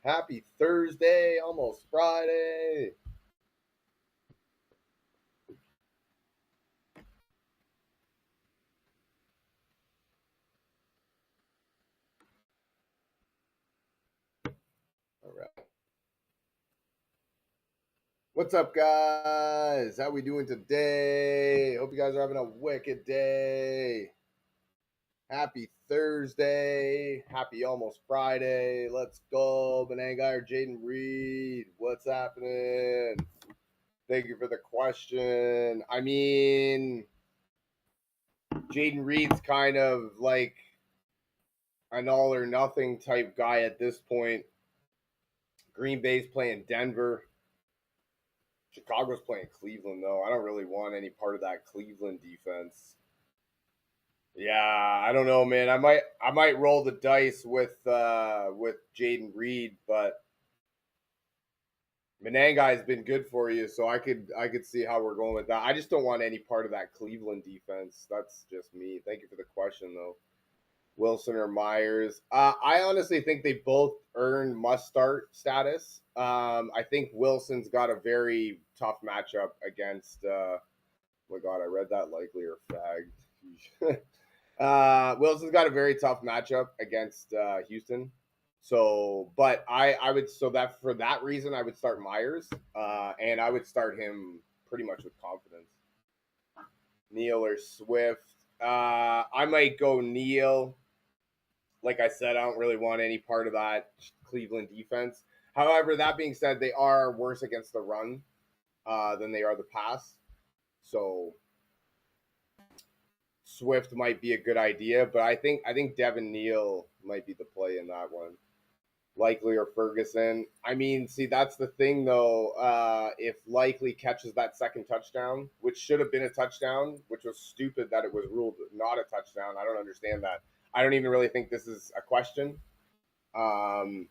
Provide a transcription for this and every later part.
Happy Thursday, almost Friday. All right. What's up, guys? How we doing today? Hope you guys are having a wicked day. Happy Thursday. Happy almost Friday. Let's go. Benangar, Jaden Reed. What's happening? Thank you for the question. I mean, Jaden Reed's kind of like an all or nothing type guy at this point. Green Bay's playing Denver. Chicago's playing Cleveland, though. I don't really want any part of that Cleveland defense. Yeah, I don't know, man. I might roll the dice with Jaden Reed, but Menengai has been good for you, so I could see how we're going with that. I just don't want any part of that Cleveland defense. That's just me. Thank you for the question, though. Wilson or Myers? I honestly think they both earn must start status. I think Wilson's got a very tough matchup against. Oh my God, I read that likely or fagged. Wilson's got a very tough matchup against Houston. So, but I would so that for that reason I would start Myers, and I would start him pretty much with confidence. Neal or Swift? I might go Neal. Like I said, I don't really want any part of that Cleveland defense. However, that being said, they are worse against the run than they are the pass. So Swift might be a good idea, but I think Devin Neal might be the play in that one. Likely or Ferguson. I mean, see, that's the thing though. If Likely catches that second touchdown, which should have been a touchdown, which was stupid that it was ruled not a touchdown. I don't understand that. I don't even really think this is a question. Um,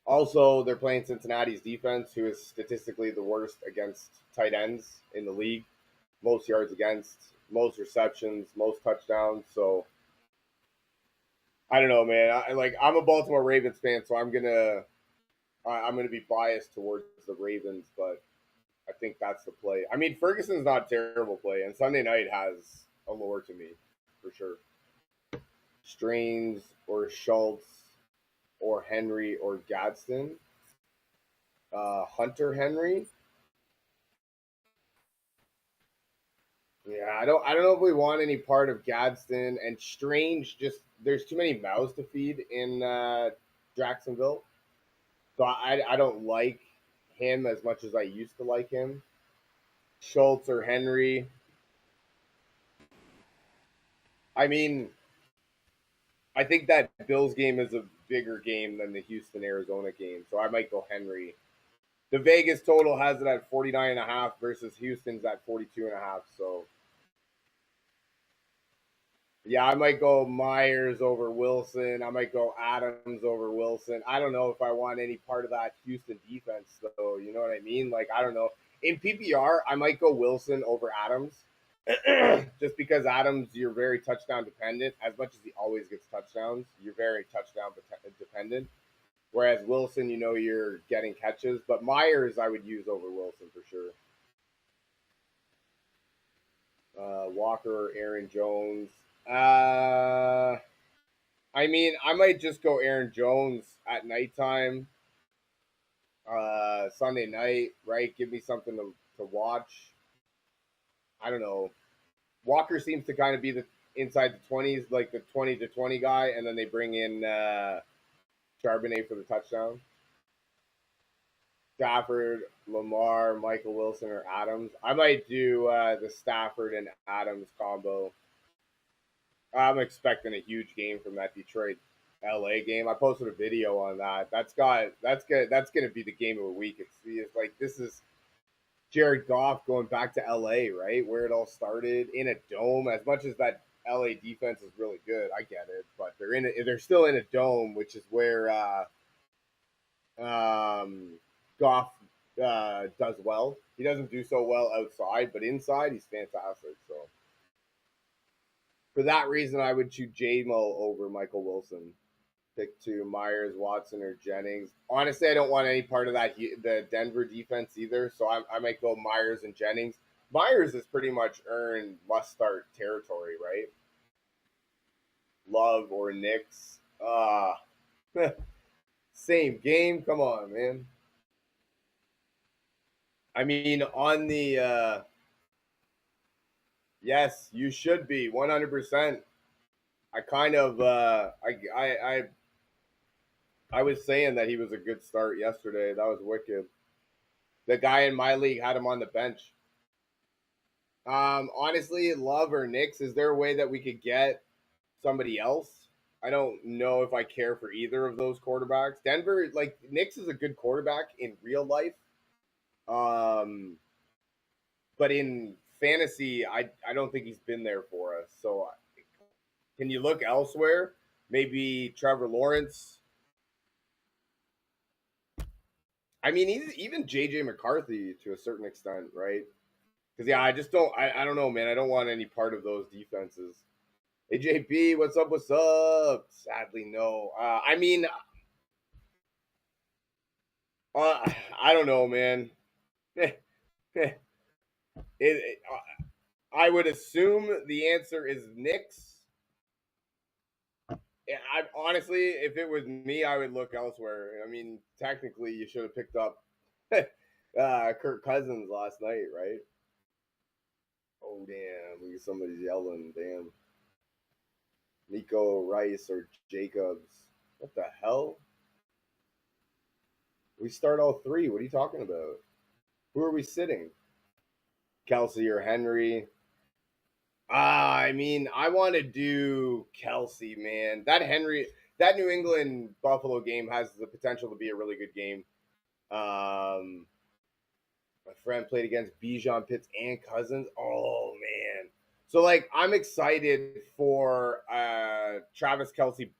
Also, they're playing Cincinnati's defense, who is statistically the worst against tight ends in the league. Most yards against, most receptions, most touchdowns. So I don't know, man. I'm a Baltimore Ravens fan, so I'm gonna be biased towards the Ravens, but I think that's the play. I mean, Ferguson's not a terrible play, and Sunday night has allure to me for sure. Strains or Schultz or Henry or Gadsden. Hunter Henry. Yeah, I don't know if we want any part of Gadsden and Strange. Just there's too many mouths to feed in Jacksonville, so I don't like him as much as I used to like him. Schultz or Henry. I mean, I think that Bills game is a bigger game than the Houston Arizona game, so I might go Henry. The Vegas total has it at 49.5 versus Houston's at 42.5. So yeah, I might go Myers over Wilson. I might go Adams over Wilson. I don't know if I want any part of that Houston defense, though. You know what I mean? Like, I don't know. In PPR, I might go Wilson over Adams. Just because Adams, you're very touchdown dependent. As much as he always gets touchdowns, you're very touchdown dependent. Whereas Wilson, you're getting catches. But Myers, I would use over Wilson for sure. Walker or Aaron Jones. I mean, I might just go Aaron Jones at nighttime, Sunday night, right? Give me something to watch. I don't know. Walker seems to kind of be the inside the 20s, like the 20 to 20 guy, and then they bring in Charbonnet for the touchdown. Stafford, Lamar, Michael Wilson, or Adams. I might do the Stafford and Adams combo. I'm expecting a huge game from that Detroit LA game. I posted a video on that. That's gonna be the game of the week. It's like this is Jared Goff going back to LA, right? Where it all started in a dome. As much as that LA defense is really good, I get it, but they're still in a dome, which is where Goff does well. He doesn't do so well outside, but inside he's fantastic. So for that reason, I would choose J-Mo over Michael Wilson. Pick two: Myers, Watson, or Jennings. Honestly, I don't want any part of that the Denver defense either. So I might go Myers and Jennings. Myers has pretty much earned must start territory, right? Love or Knicks. Same game. Come on, man. I mean, on the yes, you should be 100%. I kind of I was saying that he was a good start yesterday. That was wicked. The guy in my league had him on the bench. Honestly, Love or Knicks, is there a way that we could get somebody else? I don't know if I care for either of those quarterbacks. Denver, like Knicks, is a good quarterback in real life, um, but in fantasy, I don't think he's been there for us. So, can you look elsewhere? Maybe Trevor Lawrence. I mean, even JJ McCarthy to a certain extent, right? Because yeah, I just don't. I don't know, man. I don't want any part of those defenses. AJB, what's up? What's up? Sadly, no. I mean, I don't know, man. I would assume the answer is Knicks. I honestly, if it was me, I would look elsewhere. I mean, technically, you should have picked up Kirk Cousins last night, right? Oh damn! Look at somebody's yelling. Damn. Nico Rice or Jacobs. What the hell? We start all three. What are you talking about? Who are we sitting? Kelsey or Henry? I mean, I want to do Kelsey, man. That New England Buffalo game has the potential to be a really good game. My friend played against Bijan, Pitts, and Cousins. Oh man! So like, I'm excited for Travis Kelsey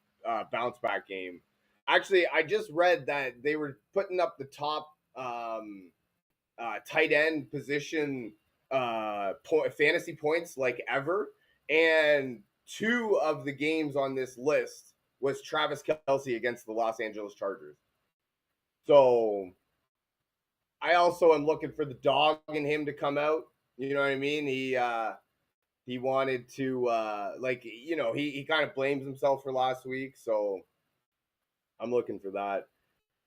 bounce back game. Actually, I just read that they were putting up the top tight end position fantasy points like ever, and two of the games on this list was Travis Kelsey against the Los Angeles Chargers. So I also am looking for the dog in him to come out. You know what I mean? He wanted to he kind of blames himself for last week, so I'm looking for that.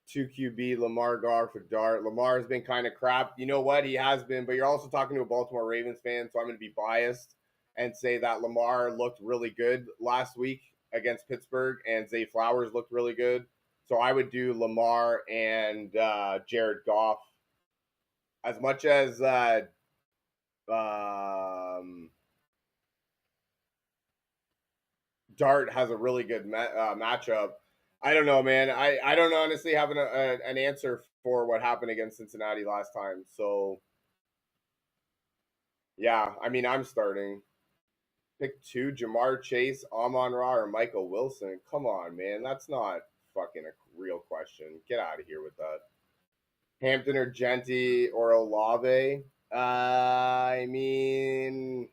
2 QB, Lamar Gar for Dart. Lamar has been kind of crap. You know what? He has been, but you're also talking to a Baltimore Ravens fan, so I'm going to be biased and say that Lamar looked really good last week against Pittsburgh, and Zay Flowers looked really good. So I would do Lamar and Jared Goff. As much as Dart has a really good matchup, I don't know, man. I don't honestly have an answer for what happened against Cincinnati last time. So, yeah, I mean, I'm starting. Pick two: Jamar Chase, Amon Ra, or Michael Wilson. Come on, man. That's not fucking a real question. Get out of here with that. Hampton or Genty or Olave. I mean,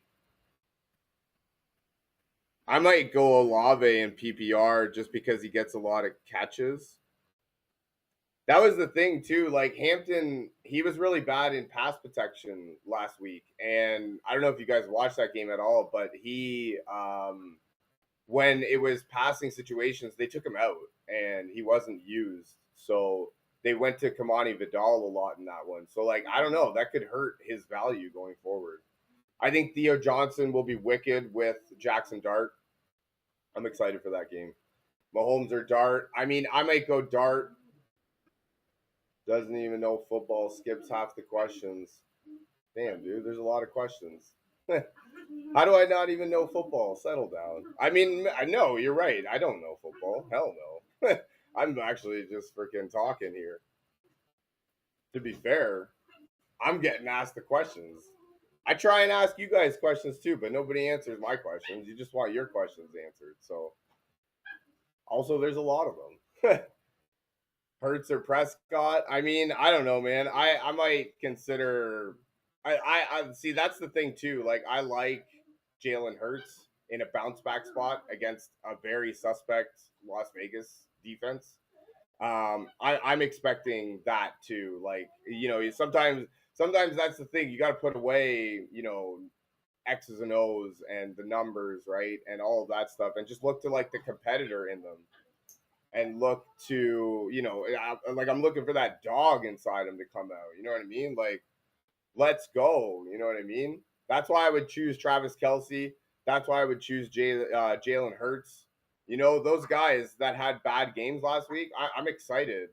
I might go Olave in PPR just because he gets a lot of catches. That was the thing too. Like Hampton, he was really bad in pass protection last week, and I don't know if you guys watched that game at all, but he, when it was passing situations, they took him out, and he wasn't used. So they went to Kamani Vidal a lot in that one. So like, I don't know, that could hurt his value going forward. I think Theo Johnson will be wicked with Jackson Dart. I'm excited for that game. Mahomes or Dart. I mean, I might go Dart. Doesn't even know football. Skips half the questions. Damn, dude, there's a lot of questions. How do I not even know football? Settle down. I mean, I know you're right. I don't know football. Hell no. I'm actually just freaking talking here. To be fair, I'm getting asked the questions. I try and ask you guys questions too, but nobody answers my questions. You just want your questions answered. So, also, there's a lot of them. Hurts or Prescott? I mean, I don't know, man. I might consider. I see. That's the thing too. Like, I like Jalen Hurts in a bounce back spot against a very suspect Las Vegas defense. I'm expecting that too. Like, sometimes that's the thing. You got to put away, X's and O's and the numbers, right, and all of that stuff, and just look to like the competitor in them, and look to like I'm looking for that dog inside him to come out. You know what I mean? Like, let's go. You know what I mean? That's why I would choose Travis Kelsey. That's why I would choose Jalen Hurts. Those guys that had bad games last week, I'm excited.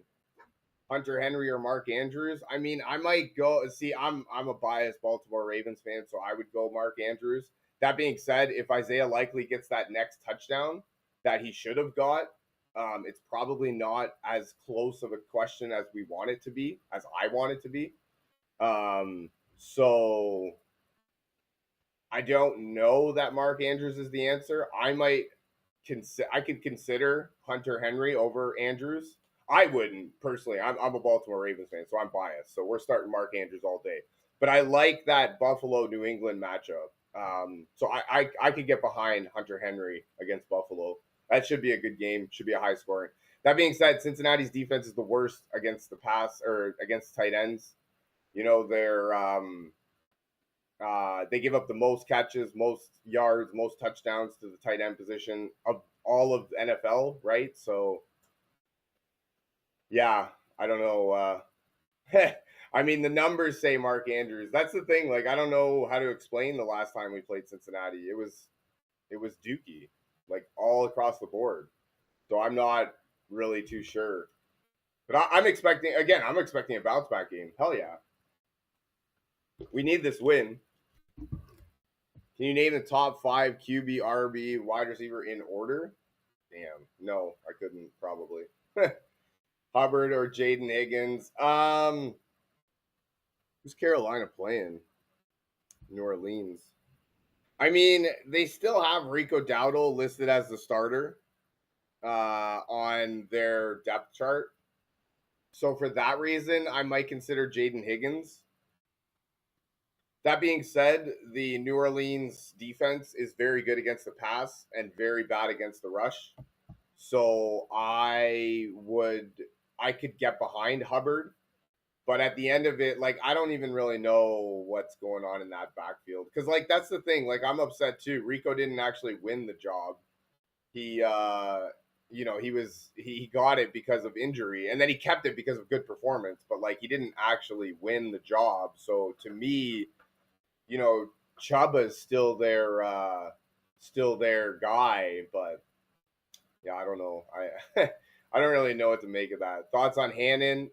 Hunter Henry or Mark Andrews. I mean, I might go see. I'm a biased Baltimore Ravens fan, so I would go Mark Andrews. That being said, if Isaiah Likely gets that next touchdown that he should have got, it's probably not as close of a question as we want it to be, as I want it to be. So I don't know that Mark Andrews is the answer. I could consider Hunter Henry over Andrews. I wouldn't personally. I'm a Baltimore Ravens fan, so I'm biased. So we're starting Mark Andrews all day. But I like that Buffalo New England matchup. So I could get behind Hunter Henry against Buffalo. That should be a good game. Should be a high scoring. That being said, Cincinnati's defense is the worst against the pass or against tight ends. They give up the most catches, most yards, most touchdowns to the tight end position of all of the NFL, right? So, yeah, I don't know. I mean, the numbers say Mark Andrews. That's the thing. Like, I don't know how to explain the last time we played Cincinnati. It was dookie, like all across the board. So I'm not really too sure. But I'm expecting a bounce back game. Hell yeah. We need this win. Can you name the top 5 QB, RB, wide receiver in order? Damn, no, I couldn't probably. Hubbard or Jaden Higgins? Who's Carolina playing? New Orleans. I mean, they still have Rico Dowdle listed as the starter on their depth chart. So for that reason, I might consider Jaden Higgins. That being said, the New Orleans defense is very good against the pass and very bad against the rush. So I could get behind Hubbard. But at the end of it, like, I don't even really know what's going on in that backfield. Because, like, that's the thing. Like, I'm upset, too. Rico didn't actually win the job. He got it because of injury. And then he kept it because of good performance. But, like, he didn't actually win the job. So, to me, Chuba's still their guy. But, yeah, I don't know. I don't really know what to make of that. Thoughts on Fannin?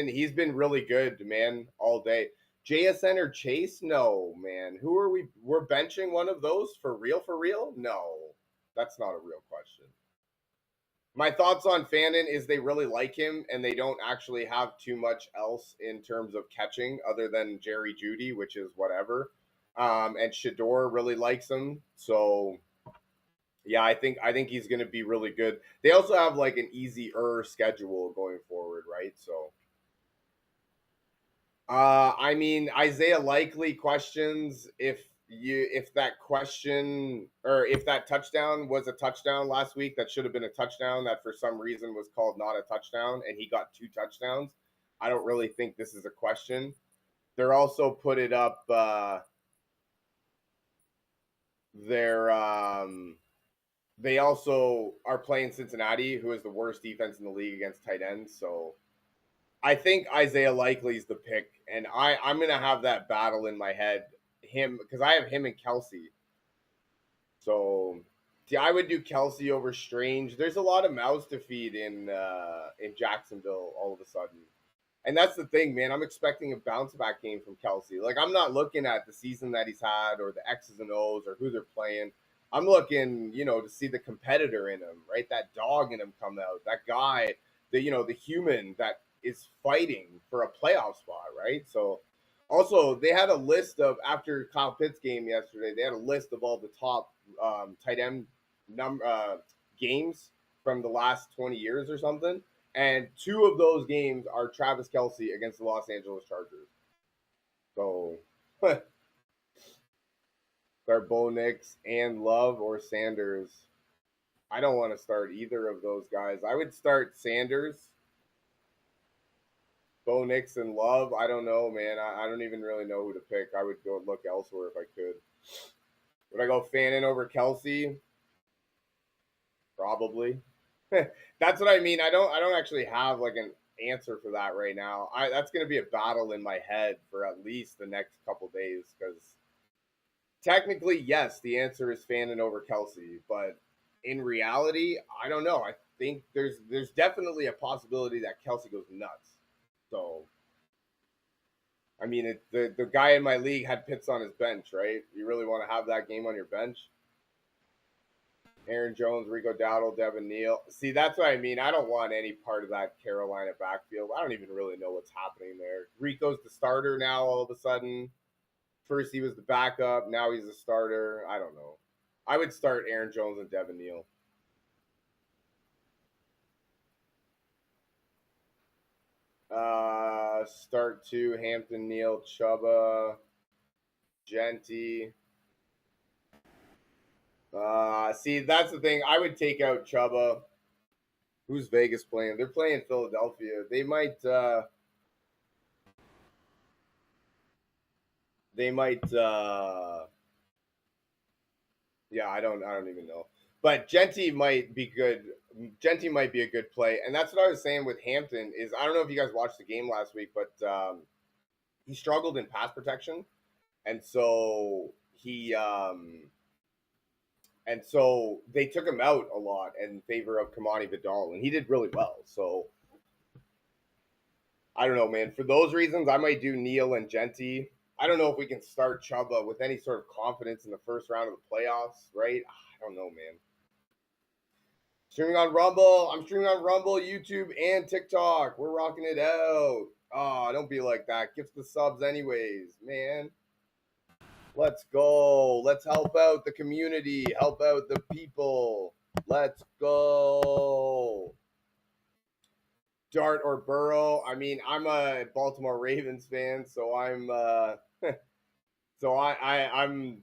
He's been really good, man, all day. JSN or Chase? No, man. Who are we? We're benching one of those for real? For real? No, that's not a real question. My thoughts on Fannin is they really like him, and they don't actually have too much else in terms of catching other than Jerry Jeudy, which is whatever. And Shador really likes him, so. Yeah, I think he's going to be really good. They also have like an easier schedule going forward, right? So, I mean, Isaiah Likely questions if that question or if that touchdown was a touchdown last week that should have been a touchdown that for some reason was called not a touchdown and he got 2 touchdowns. I don't really think this is a question. They're also put it up. They also are playing Cincinnati, who is the worst defense in the league against tight ends. So I think Isaiah Likely is the pick, and I'm gonna have that battle in my head. Him because I have him and Kelsey. So see, I would do Kelsey over Strange. There's a lot of mouths to feed in Jacksonville all of a sudden. And that's the thing, man. I'm expecting a bounce back game from Kelsey. Like, I'm not looking at the season that he's had or the X's and O's or who they're playing. I'm looking, to see the competitor in him, right? That dog in him come out. That guy, the human that is fighting for a playoff spot, right? So, also, they had a list of, after Kyle Pitts' game yesterday, they had a list of all the top tight end games from the last 20 years or something. And 2 of those games are Travis Kelsey against the Los Angeles Chargers. So, Carbonix and Love or Sanders. I don't want to start either of those guys. I would start Sanders, Bo Nix, and Love. I don't know, man. I don't even really know who to pick. I would go look elsewhere if I could. Would I go Fannin over Kelsey? Probably. That's what I mean. I don't actually have like an answer for that right now. That's going to be a battle in my head for at least the next couple days because technically, yes, the answer is Fannin over Kelsey, but in reality, I don't know. I think there's definitely a possibility that Kelsey goes nuts. So, I mean, the guy in my league had Pitts on his bench, right? You really want to have that game on your bench? Aaron Jones, Rico Dowdle, Devin Neal. See, that's what I mean. I don't want any part of that Carolina backfield. I don't even really know what's happening there. Rico's the starter now all of a sudden. First he was the backup. Now he's the starter. I don't know. I would start Aaron Jones and Devin Neal. Start two, Hampton, Neal, Chuba, Genty. See, that's the thing. I would take out Chuba. Who's Vegas playing? They're playing Philadelphia. They might. They might. Yeah, I don't. I don't even know. But Genty might be good. Genty might be a good play, and that's what I was saying with Hampton. Is I don't know if you guys watched the game last week, but he struggled in pass protection, and so they took him out a lot in favor of Kamani Vidal, and he did really well. So I don't know, man. For those reasons, I might do Neal and Genty. I don't know if we can start Chuba with any sort of confidence in the first round of the playoffs, right? I don't know, man. Streaming on Rumble. I'm streaming on Rumble, YouTube, and TikTok. We're rocking it out. Oh, don't be like that. Gifts the subs anyways, man. Let's go. Let's help out the community. Help out the people. Let's go. Dart or Burrow. I mean, I'm a Baltimore Ravens fan, so I'm I'm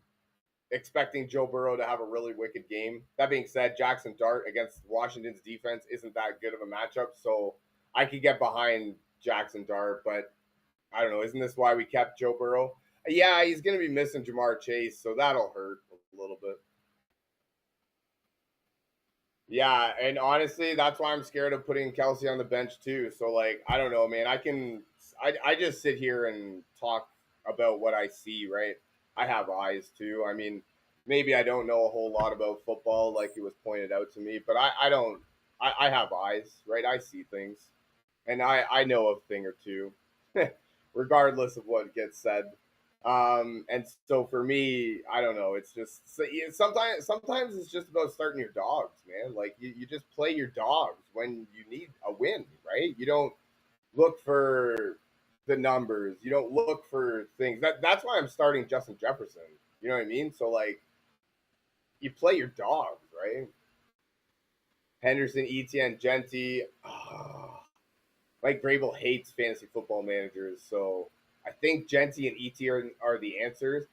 expecting Joe Burrow to have a really wicked game. That being said, Jackson Dart against Washington's defense isn't that good of a matchup, so I could get behind Jackson Dart, but I don't know. Isn't this why we kept Joe Burrow? Yeah, he's going to be missing Jamar Chase, so that'll hurt a little bit. Yeah, and honestly, that's why I'm scared of putting Kelsey on the bench too. So like, I don't know, man. I just sit here and talk about what I see, right? I have eyes too. I mean, maybe I don't know a whole lot about football like it was pointed out to me, but I don't I have eyes, right? I see things. And I know a thing or two, regardless of what gets said. And so for me, I don't know. It's just sometimes it's just about starting your dogs, man. Like you just play your dogs when you need a win, right? You don't look for the numbers. You don't look for things. That's why I'm starting Justin Jefferson. You know what I mean? So like you play your dogs, right? Henderson, Etienne, Genty. Oh, Mike Vrabel hates fantasy football managers, so I think Genty and Etienne are the answers.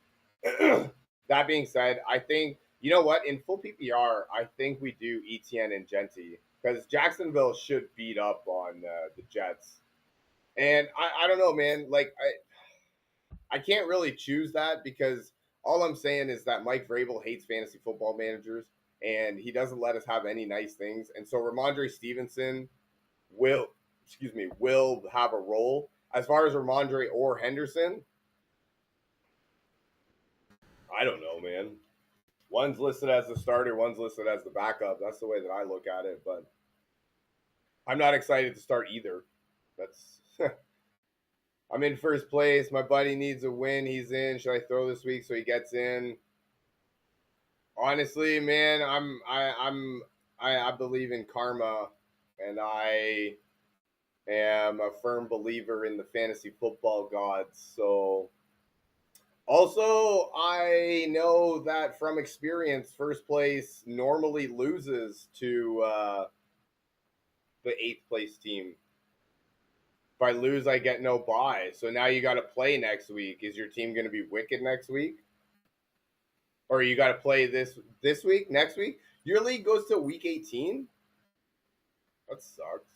That being said, I think you know what in full PPR, I think we do Etienne and Genty because Jacksonville should beat up on the Jets, and I don't know, man. Like I can't really choose that because all I'm saying is that Mike Vrabel hates fantasy football managers and he doesn't let us have any nice things, and so Ramondre Stevenson will will have a role. As far as Ramondre or Henderson, I don't know, man. One's listed as the starter, one's listed as the backup. That's the way that I look at it, but I'm not excited to start either. That's I'm in first place. My buddy needs a win. He's in. Should I throw this week so he gets in? Honestly, man, I believe in karma, and I am a firm believer in the fantasy football gods. So, also, I know that from experience, first place normally loses to the eighth place team. If I lose, I get no bye. So now you got to play next week. Is your team going to be wicked next week? Or you got to play this week, next week? Your league goes to week 18? That sucks.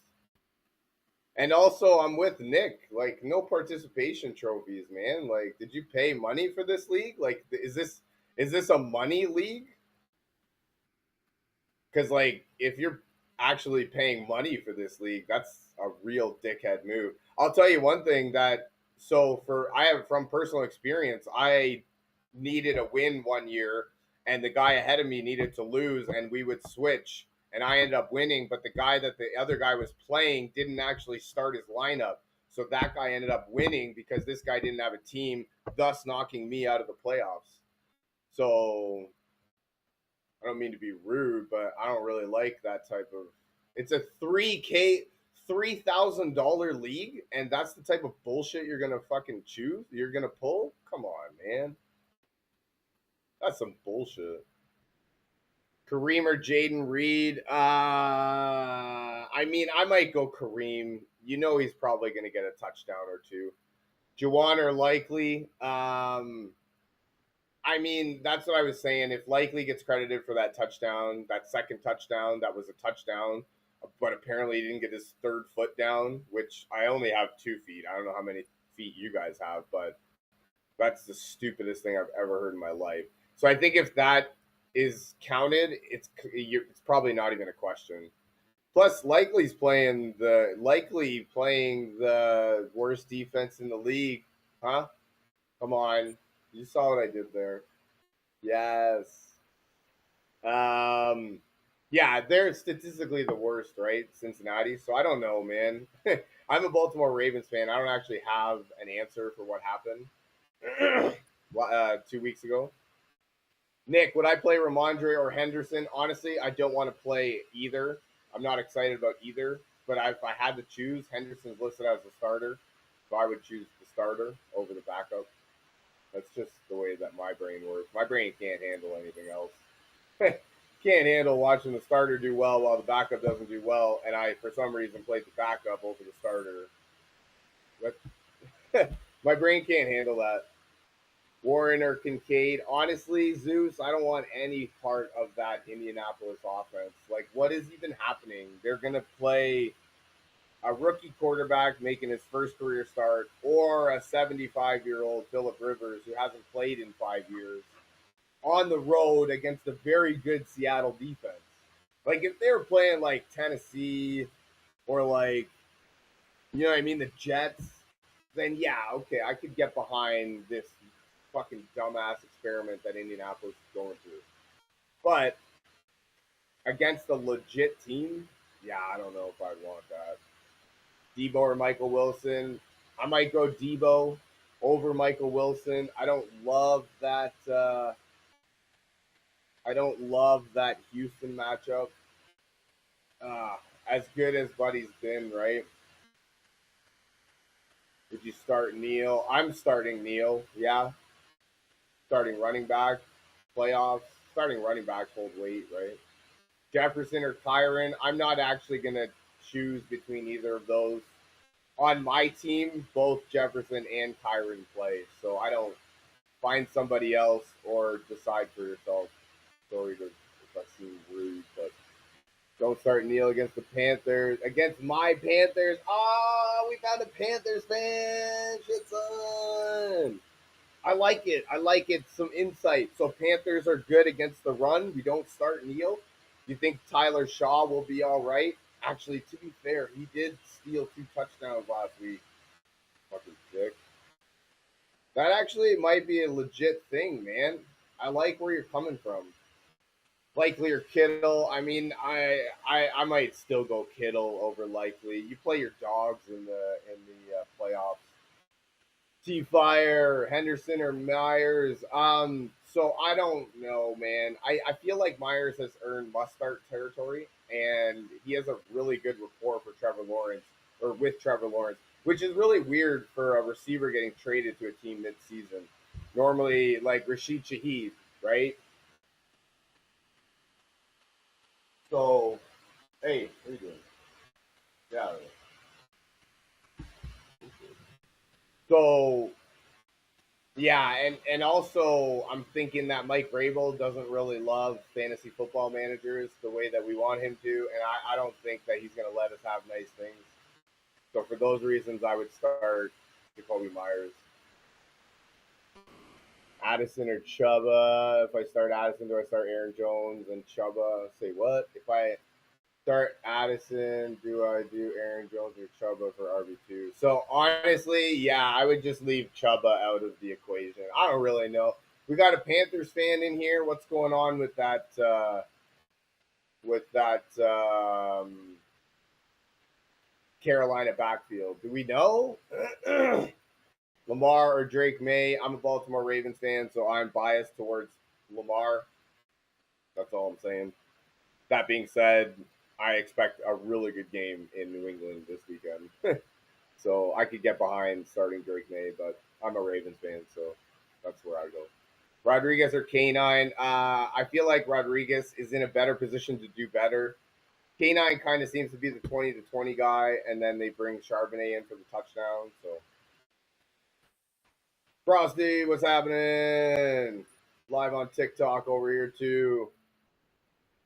And also, I'm with Nick. Like, no participation trophies, man. Like, did you pay money for this league? Like, is this a money league? Because like, if you're actually paying money for this league, that's a real dickhead move. I'll tell you one thing that I have from personal experience, I needed a win one year, and the guy ahead of me needed to lose, and we would switch, and I ended up winning. But the guy that the other guy was playing didn't actually start his lineup, so that guy ended up winning because this guy didn't have a team, thus knocking me out of the playoffs. So I don't mean to be rude, but I don't really like that type of. It's a $3,000 league, and that's the type of bullshit you're gonna fucking choose. You're gonna pull. Come on, man. That's some bullshit. Kareem or Jaden Reed? I mean, I might go Kareem. You know he's probably gonna get a touchdown or two. Juwan or Likely? I mean, that's what I was saying. If Likely gets credited for that touchdown, that second touchdown, that was a touchdown, but apparently he didn't get his third foot down, which I only have 2 feet. I don't know how many feet you guys have, but that's the stupidest thing I've ever heard in my life. So I think if that is counted, it's probably not even a question. Plus, Likely playing the worst defense in the league, huh? Come on, you saw what I did there. Yes. Um, yeah, they're statistically the worst, right? Cincinnati. So I don't know, man. I'm a Baltimore Ravens fan. I don't actually have an answer for what happened 2 weeks ago. Nick, would I play Ramondre or Henderson? Honestly, I don't want to play either. I'm not excited about either. But if I had to choose, Henderson's listed as a starter, so I would choose the starter over the backup. That's just the way that my brain works. My brain can't handle anything else. Can't handle watching the starter do well while the backup doesn't do well, and I, for some reason, played the backup over the starter. But my brain can't handle that. Warren or Kincaid. Honestly, Zeus, I don't want any part of that Indianapolis offense. Like, what is even happening? They're going to play a rookie quarterback making his first career start or a 75-year-old Phillip Rivers who hasn't played in 5 years on the road against a very good Seattle defense. Like, if they were playing like Tennessee or like, you know what I mean, the Jets, then yeah, okay, I could get behind this fucking dumbass experiment that Indianapolis is going through. But against a legit team, yeah, I don't know if I'd want that. Debo or Michael Wilson. I might go Debo over Michael Wilson. I don't love that. I don't love that Houston matchup. As good as Buddy's been, right? Would you start Neal? I'm starting Neal. Yeah, starting running back, playoffs. Starting running back hold weight, right? Jefferson or Kyron. I'm not actually gonna choose between either of those. On my team, both Jefferson and Kyron play, so I don't find somebody else or decide for yourself. Sorry if I seem rude, but don't start Neal against the Panthers. Against my Panthers. Oh, we found a Panthers fan. Shit, son. I like it. I like it. Some insight. So Panthers are good against the run. We don't start Neal. You think Tyler Shaw will be all right? Actually, to be fair, he did steal 2 touchdowns last week. Fucking dick. That actually might be a legit thing, man. I like where you're coming from. Likely or Kittle. I mean, I might still go Kittle over Likely. You play your dogs in the playoffs. T Fire, Henderson or Myers. So I don't know, man. I feel like Myers has earned must start territory, and he has a really good rapport for Trevor Lawrence or with Trevor Lawrence, which is really weird for a receiver getting traded to a team mid-season. Normally, like Rashid Shaheed, right? So, hey, what are you doing? Yeah. So Yeah, and also I'm thinking that Mike Rabel doesn't really love fantasy football managers the way that we want him to, and I don't think that he's going to let us have nice things. So for those reasons, I would start Jacoby Myers. Addison or Chuba. If I start Addison, do I start Aaron Jones and Chuba? Say what? If I start Addison, do I do Aaron Jones or Chuba for RB2? So honestly, yeah, I would just leave Chuba out of the equation. I don't really know. We got a Panthers fan in here. What's going on with that? With that Carolina backfield? Do we know? Lamar or Drake May? I'm a Baltimore Ravens fan, so I'm biased towards Lamar. That's all I'm saying. That being said, I expect a really good game in New England this weekend. So I could get behind starting Drake May, but I'm a Ravens fan, so that's where I go. Rodriguez or K9? I feel like Rodriguez is in a better position to do better. K9 kind of seems to be the 20 to 20 guy, and then they bring Charbonnet in for the touchdown. So, Frosty, what's happening? Live on TikTok over here, too.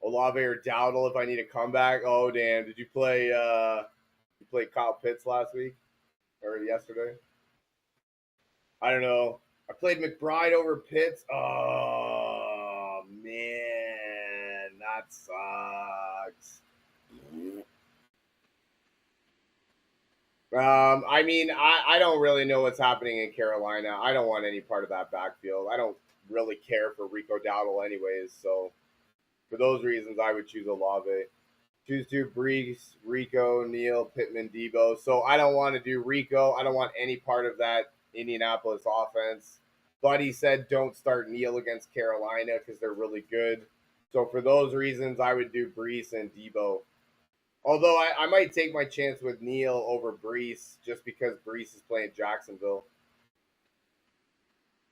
Olave or Dowdle if I need a comeback. Oh, damn. Did you play Kyle Pitts last week or yesterday? I don't know. I played McBride over Pitts. Oh man, that sucks. I mean, I don't really know what's happening in Carolina. I don't want any part of that backfield. I don't really care for Rico Dowdle anyways. So for those reasons, I would choose Olave. Choose two Brees, Rico, Neal, Pittman, Debo. So I don't want to do Rico. I don't want any part of that Indianapolis offense. Buddy said don't start Neal against Carolina because they're really good. So for those reasons, I would do Brees and Debo. Although I might take my chance with Neal over Brees just because Brees is playing Jacksonville.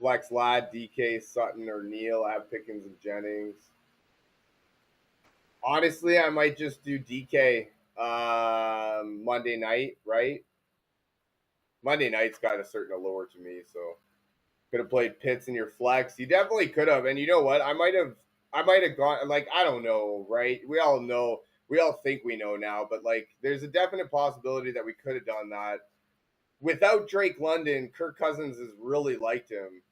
Flex Ladd, DK, Sutton, or Neal. I have Pickens and Jennings. Honestly, I might just do DK Monday night, right? Monday night's got a certain allure to me, so could have played Pitts in your flex. You definitely could have, and you know what? I might have gone like I don't know, right? We all know, we all think we know now, but like there's a definite possibility that we could have done that without Drake London. Kirk Cousins has really liked him,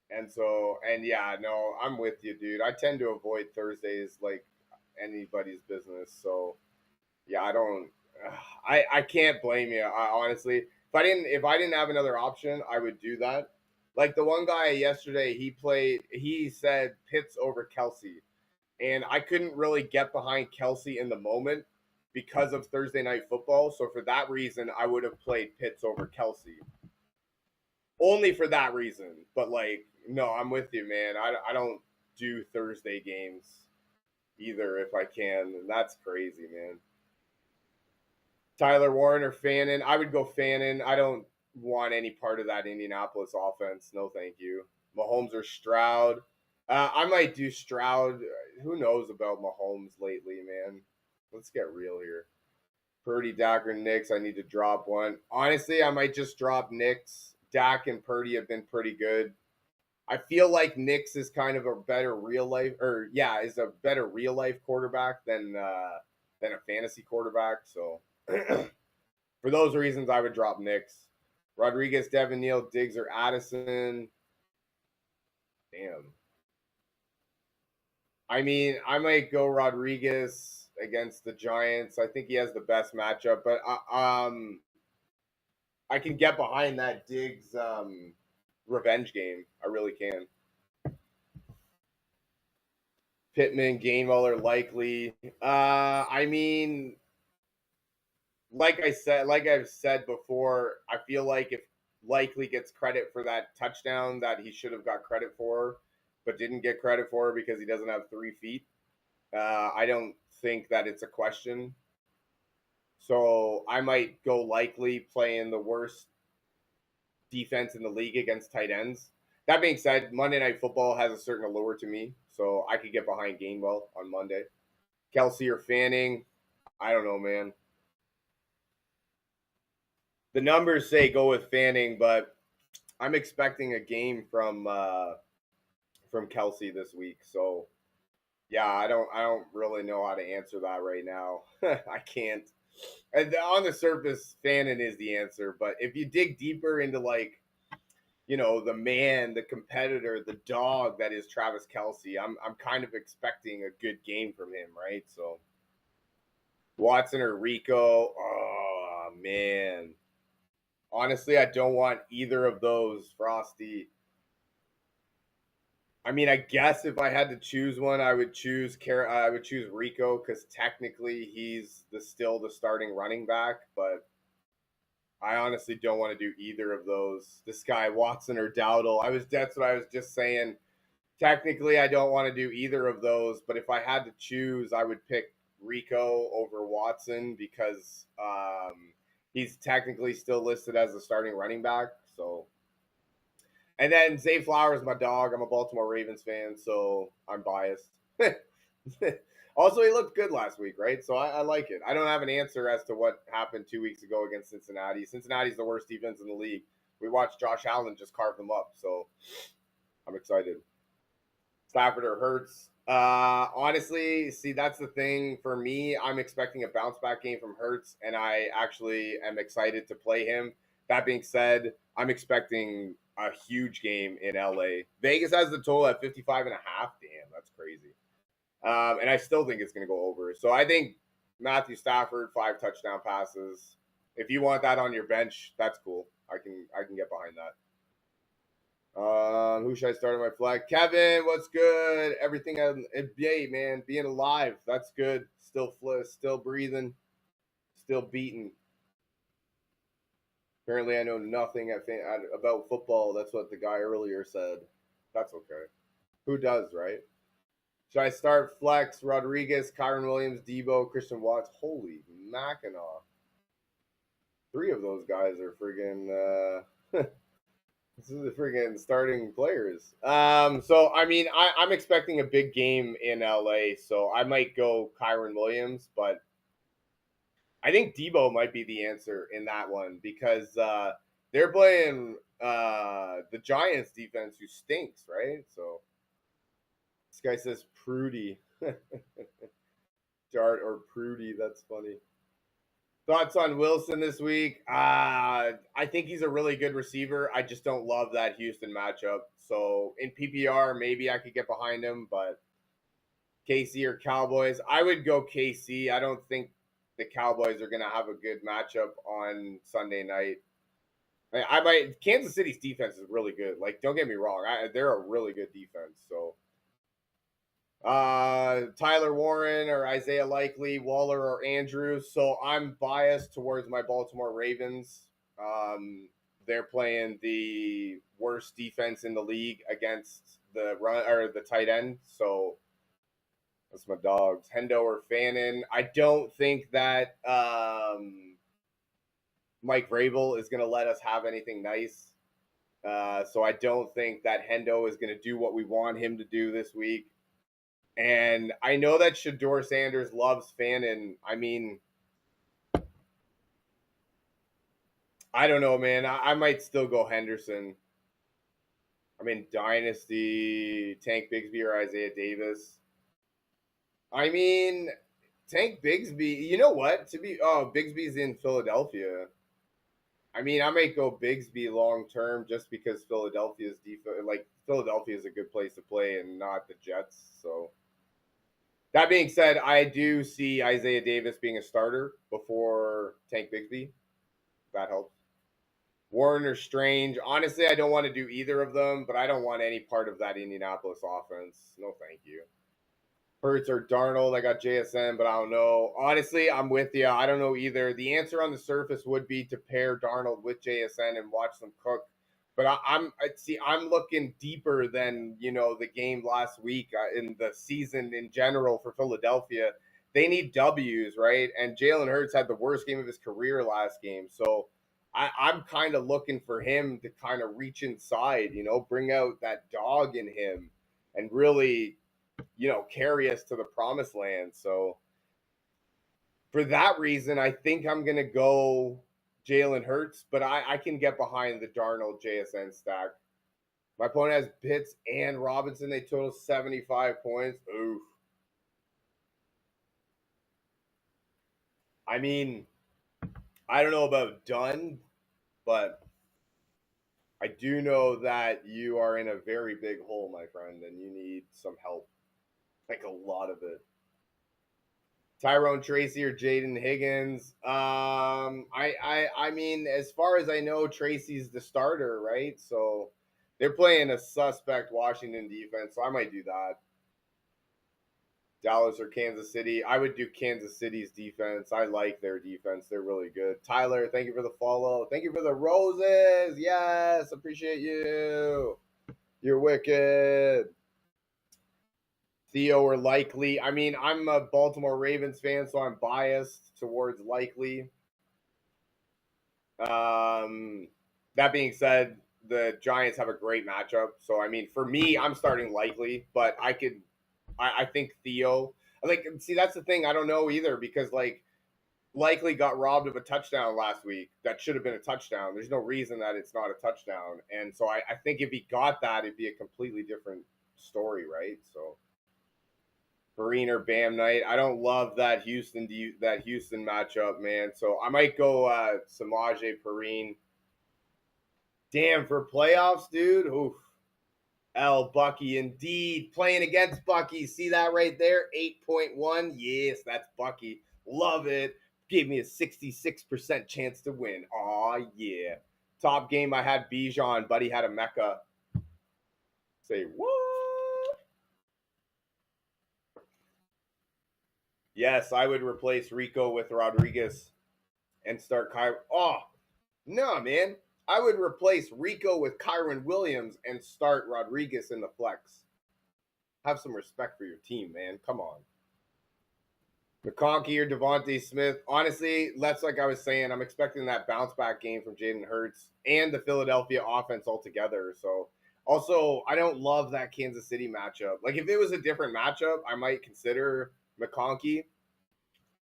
and so and yeah, no, I'm with you, dude. I tend to avoid Thursdays like anybody's business, so yeah, I don't. I can't blame you. Honestly, if I didn't have another option, I would do that. Like the one guy yesterday, he played. He said Pitts over Kelsey, and I couldn't really get behind Kelsey in the moment because of Thursday night football. So for that reason, I would have played Pitts over Kelsey. Only for that reason. But like, no, I'm with you, man. I don't do Thursday games either if I can. And that's crazy, man. Tyler Warren or Fannin. I would go Fannin. I don't want any part of that Indianapolis offense. No, thank you. Mahomes or Stroud. I might do Stroud. Who knows about Mahomes lately, man? Let's get real here. Purdy, Dak, or Knicks. I need to drop one. Honestly, I might just drop Knicks. Dak and Purdy have been pretty good. I feel like Knicks is kind of a better real life, or yeah, is a better real life quarterback than a fantasy quarterback. So for those reasons, I would drop Knicks. Rodriguez, Devin Neal, Diggs, or Addison. Damn. I mean, I might go Rodriguez against the Giants. I think he has the best matchup, but I can get behind that Diggs revenge game. I really can. Pittman, Gainwell, likely. I mean, like I've said before, I feel like if Likely gets credit for that touchdown that he should have got credit for, but didn't get credit for because he doesn't have 3 feet. I don't think that it's a question. So I might go Likely playing the worst defense in the league against tight ends. That being said, Monday Night Football has a certain allure to me, so I could get behind Gainwell on Monday. Kelsey or Fanning, I don't know, man. The numbers say go with Fanning, but I'm expecting a game from Kelsey this week. So yeah, I don't really know how to answer that right now. I can't. And on the surface, Fannin is the answer, but if you dig deeper into like the man, the competitor, the dog that is Travis Kelsey, I'm kind of expecting a good game from him, right? So Watson or Rico, oh man. Honestly, I don't want either of those, Frosty. I mean, I guess if I had to choose one, I would choose Rico because technically he's still the starting running back, but I honestly don't want to do either of those. This guy Watson or Dowdle. That's what I was just saying. Technically, I don't want to do either of those, but if I had to choose, I would pick Rico over Watson because he's technically still listed as a starting running back. So, and then Zay Flowers, my dog. I'm a Baltimore Ravens fan, so I'm biased. Also, he looked good last week, right? So I like it. I don't have an answer as to what happened 2 weeks ago against Cincinnati. Cincinnati's the worst defense in the league. We watched Josh Allen just carve them up, so I'm excited. Stafford or Hurts. Honestly, see, that's the thing for me. I'm expecting a bounce back game from Hurts, and I actually am excited to play him. That being said, I'm expecting a huge game in LA. Vegas has the total at 55 and a half. Damn, that's crazy. And I still think it's going to go over. So I think Matthew Stafford, 5 touchdown passes. If you want that on your bench, that's cool. I can get behind that. Who should I start on my flag? Kevin, what's good? Everything NBA, man. Being alive, that's good. Still breathing, still beating. Apparently, I know nothing about football. That's what the guy earlier said. That's okay. Who does, right? Should I start flex? Rodriguez, Kyron Williams, Debo, Christian Watts. Holy Mackinac. 3 of those guys are friggin' this is the friggin' starting players. So I mean, I'm expecting a big game in LA, so I might go Kyron Williams, but I think Debo might be the answer in that one because they're playing the Giants defense who stinks, right? So this guy says Prudy. Dart or Prudy, that's funny. Thoughts on Wilson this week? I think he's a really good receiver. I just don't love that Houston matchup. So in PPR, maybe I could get behind him, but KC or Cowboys, I would go KC. I don't think the Cowboys are going to have a good matchup on Sunday night. I might. Kansas City's defense is really good. Like, don't get me wrong, they're a really good defense. So Tyler Warren or Isaiah Likely, Waller or Andrews. So I'm biased towards my Baltimore Ravens. They're playing the worst defense in the league against the run or the tight end. So that's my dogs. Hendo or Fannin. I don't think that Mike Vrabel is going to let us have anything nice. So I don't think that Hendo is going to do what we want him to do this week. And I know that Shador Sanders loves Fannin. I mean, I don't know, man. I might still go Henderson. I mean, Dynasty, Tank Bigsby or Isaiah Davis. I mean, Tank Bigsby. You know what? Bigsby's in Philadelphia. I mean, I might go Bigsby long term just because Philadelphia is a good place to play and not the Jets. So that being said, I do see Isaiah Davis being a starter before Tank Bigsby. That helps. Warren or Strange. Honestly, I don't want to do either of them, but I don't want any part of that Indianapolis offense. No, thank you. Hurts or Darnold. I got JSN, but I don't know. Honestly, I'm with you. I don't know either. The answer on the surface would be to pair Darnold with JSN and watch them cook. But I'm looking deeper than the game last week in the season in general for Philadelphia. They need W's, right? And Jalen Hurts had the worst game of his career last game, so I'm kind of looking for him to kind of reach inside, bring out that dog in him, and really carry us to the promised land. So for that reason, I think I'm going to go Jalen Hurts, but I can get behind the Darnold JSN stack. My opponent has Pitts and Robinson. They total 75 points. Oof. I mean, I don't know about done, but I do know that you are in a very big hole, my friend, and you need some help. Like a lot of it. Tyrone Tracy or Jaden Higgins. I mean, as far as I know, Tracy's the starter, right? So they're playing a suspect Washington defense, so I might do that. Dallas or Kansas City. I would do Kansas City's defense. I like their defense. They're really good. Tyler, thank you for the follow. Thank you for the roses. Yes, appreciate you. You're wicked. Theo or Likely. I mean, I'm a Baltimore Ravens fan, so I'm biased towards Likely. That being said, the Giants have a great matchup. So I mean, for me, I'm starting Likely, but I think Theo. Like, see, that's the thing. I don't know either because Likely got robbed of a touchdown last week. That should have been a touchdown. There's no reason that it's not a touchdown. And so I think if he got that, it'd be a completely different story, right? So Marine or Bam Knight. I don't love that Houston matchup, man. So I might go Samaje Perine. Damn, for playoffs, dude. Oof. L Bucky indeed playing against Bucky. See that right there? 8.1. Yes, that's Bucky. Love it. Gave me a 66% chance to win. Aw, yeah. Top game I had Bijan. Buddy had a Mecca. Say what? Yes, I would replace Rico with Rodriguez and start Kyron. Oh, no, man. I would replace Rico with Kyron Williams and start Rodriguez in the flex. Have some respect for your team, man. Come on. McConkey or Devontae Smith. Honestly, that's like I was saying. I'm expecting that bounce back game from Jaden Hurts and the Philadelphia offense altogether. So, also, I don't love that Kansas City matchup. Like, if it was a different matchup, I might consider McConkey.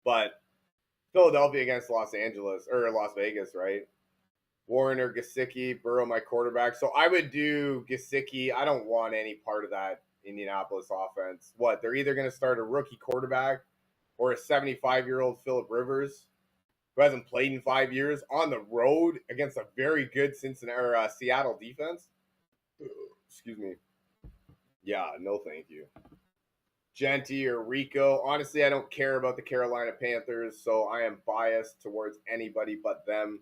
But Philadelphia against Los Angeles or Las Vegas, right? Warren or Gesicki, Burrow my quarterback. So I would do Gesicki. I don't want any part of that Indianapolis offense. What? They're either going to start a rookie quarterback or a 75-year-old Phillip Rivers who hasn't played in 5 years on the road against a very good Seattle defense. Excuse me. Yeah, no thank you. Genty or Rico. Honestly, I don't care about the Carolina Panthers, so I am biased towards anybody but them.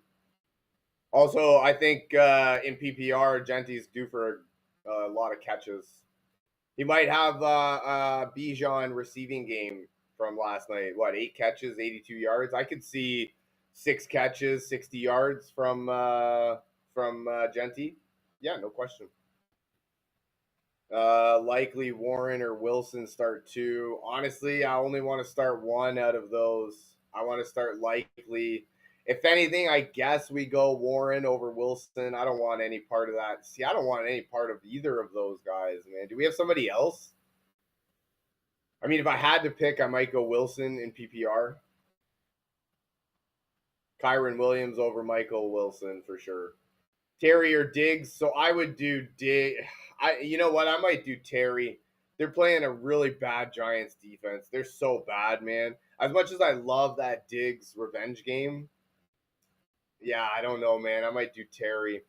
Also, I think in PPR, Genty's due for a lot of catches. He might have Bijan receiving game from last night. What, 8 catches, 82 yards? I could see 6 catches, 60 yards from Genty. Yeah, no question. Likely Warren or Wilson start 2. Honestly, I only want to start 1 out of those. I want to start Likely. If anything, I guess we go Warren over Wilson. I don't want any part of that. See, I don't want any part of either of those guys, man. Do we have somebody else? I mean, if I had to pick, I might go Wilson in PPR. Kyron Williams over Michael Wilson for sure. Terry or Diggs. So I would do you know what? I might do Terry. They're playing a really bad Giants defense. They're so bad, man. As much as I love that Diggs revenge game, yeah, I don't know, man. I might do Terry.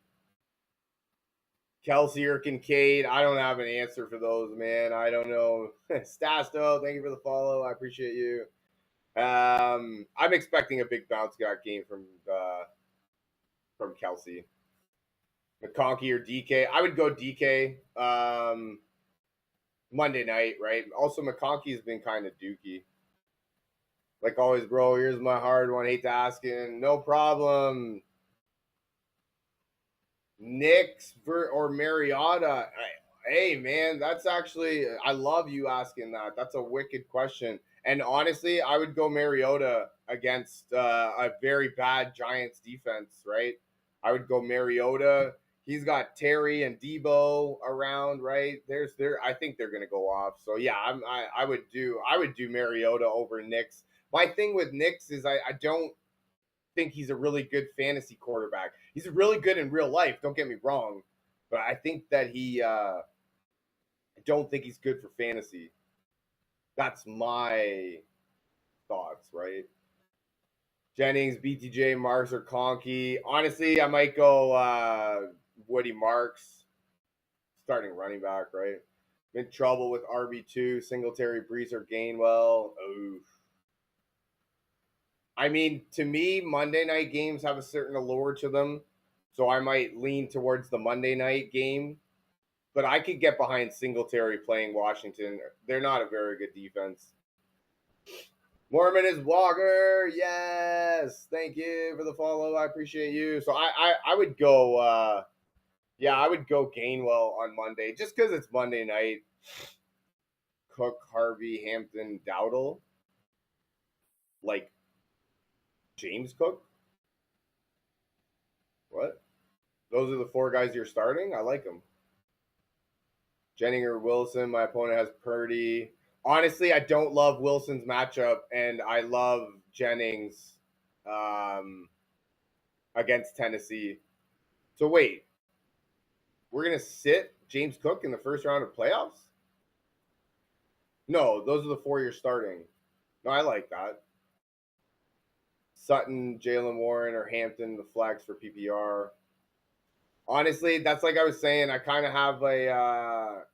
Kelsey or Kincaid. I don't have an answer for those, man. I don't know. Stasto, thank you for the follow. I appreciate you. I'm expecting a big bounce back game from Kelsey. McConkey or DK. I would go DK. Monday night, right? Also, McConkey's been kind of dookie. Like always, bro, here's my hard one. Hate to ask it. No problem. Knicks or Mariota. Hey, man, that's actually, I love you asking that. That's a wicked question. And honestly, I would go Mariota against a very bad Giants defense, right? I would go Mariota. He's got Terry and Debo around, right? I think they're gonna go off. So yeah, I would do Mariota over Knicks. My thing with Knicks is I don't think he's a really good fantasy quarterback. He's really good in real life. Don't get me wrong, but I think that I don't think he's good for fantasy. That's my thoughts, right? Jennings, BTJ, Marks, or Conkey. Honestly, I might go Woody Marks, starting running back, right? In trouble with RB2, Singletary, Brees, or Gainwell. Oof. I mean, to me, Monday night games have a certain allure to them. So I might lean towards the Monday night game. But I could get behind Singletary playing Washington. They're not a very good defense. Mormon is Walker. Yes. Thank you for the follow. I appreciate you. So I would go I would go Gainwell on Monday just because it's Monday night. Cook, Harvey, Hampton, Dowdle. Like James Cook? What? Those are the 4 guys you're starting? I like them. Jennings or Wilson. My opponent has Purdy. Honestly, I don't love Wilson's matchup, and I love Jennings against Tennessee. So wait, we're going to sit James Cook in the first round of playoffs? No, those are the 4 you're starting. No, I like that. Sutton, Jalen Warren, or Hampton, the flex for PPR. Honestly, that's like I was saying. I kind of have a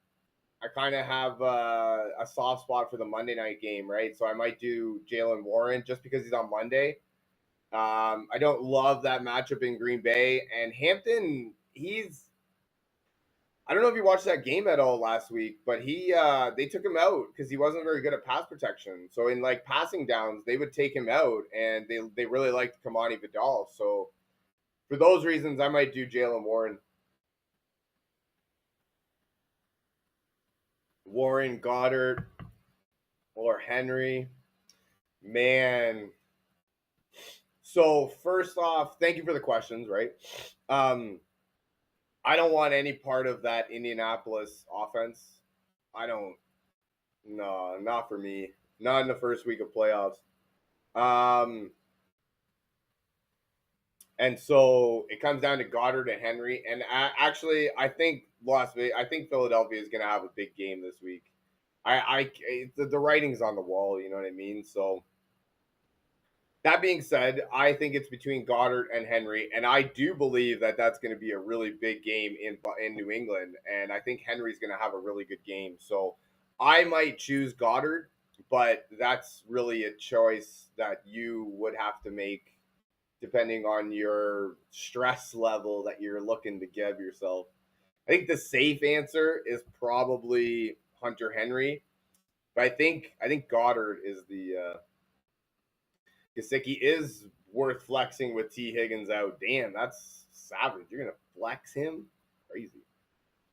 soft spot for the Monday night game, right? So I might do Jalen Warren just because he's on Monday. I don't love that matchup in Green Bay, and Hampton. I don't know if you watched that game at all last week, but they took him out because he wasn't very good at pass protection. So in like passing downs, they would take him out, and they really liked Kamani Vidal. So for those reasons, I might do Jalen Warren. Warren, Goddard, or Henry. Man. So first off, thank you for the questions, right? I don't want any part of that Indianapolis offense. No, not for me. Not in the first week of playoffs. And so it comes down to Goddard and Henry. And actually, I think Philadelphia is going to have a big game this week. The writing's on the wall. You know what I mean? So that being said, I think it's between Goddard and Henry, and I do believe that that's going to be a really big game in New England, and I think Henry's going to have a really good game. So I might choose Goddard, but that's really a choice that you would have to make depending on your stress level that you're looking to give yourself. I think the safe answer is probably Hunter Henry, but I think Goddard is the Gesicki is worth flexing with T. Higgins out. Damn, that's savage. You're going to flex him? Crazy.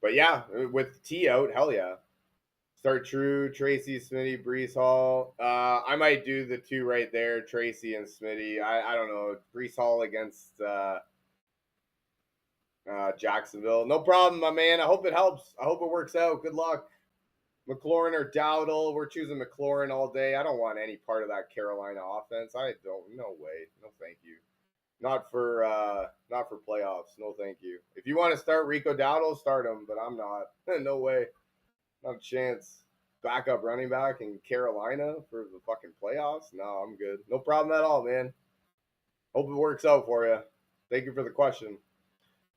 But yeah, with T out, hell yeah. Start True, Tracy, Smitty, Brees Hall. I might do the 2 right there, Tracy and Smitty. I don't know. Brees Hall against Jacksonville. No problem, my man. I hope it helps. I hope it works out. Good luck. McLaurin or Dowdle. We're choosing McLaurin all day. I don't want any part of that Carolina offense. I don't. No way. No, thank you. Not for playoffs. No, thank you. If you want to start Rico Dowdle, start him. But I'm not. No way. Not a chance. Backup running back in Carolina for the fucking playoffs? No, I'm good. No problem at all, man. Hope it works out for you. Thank you for the question.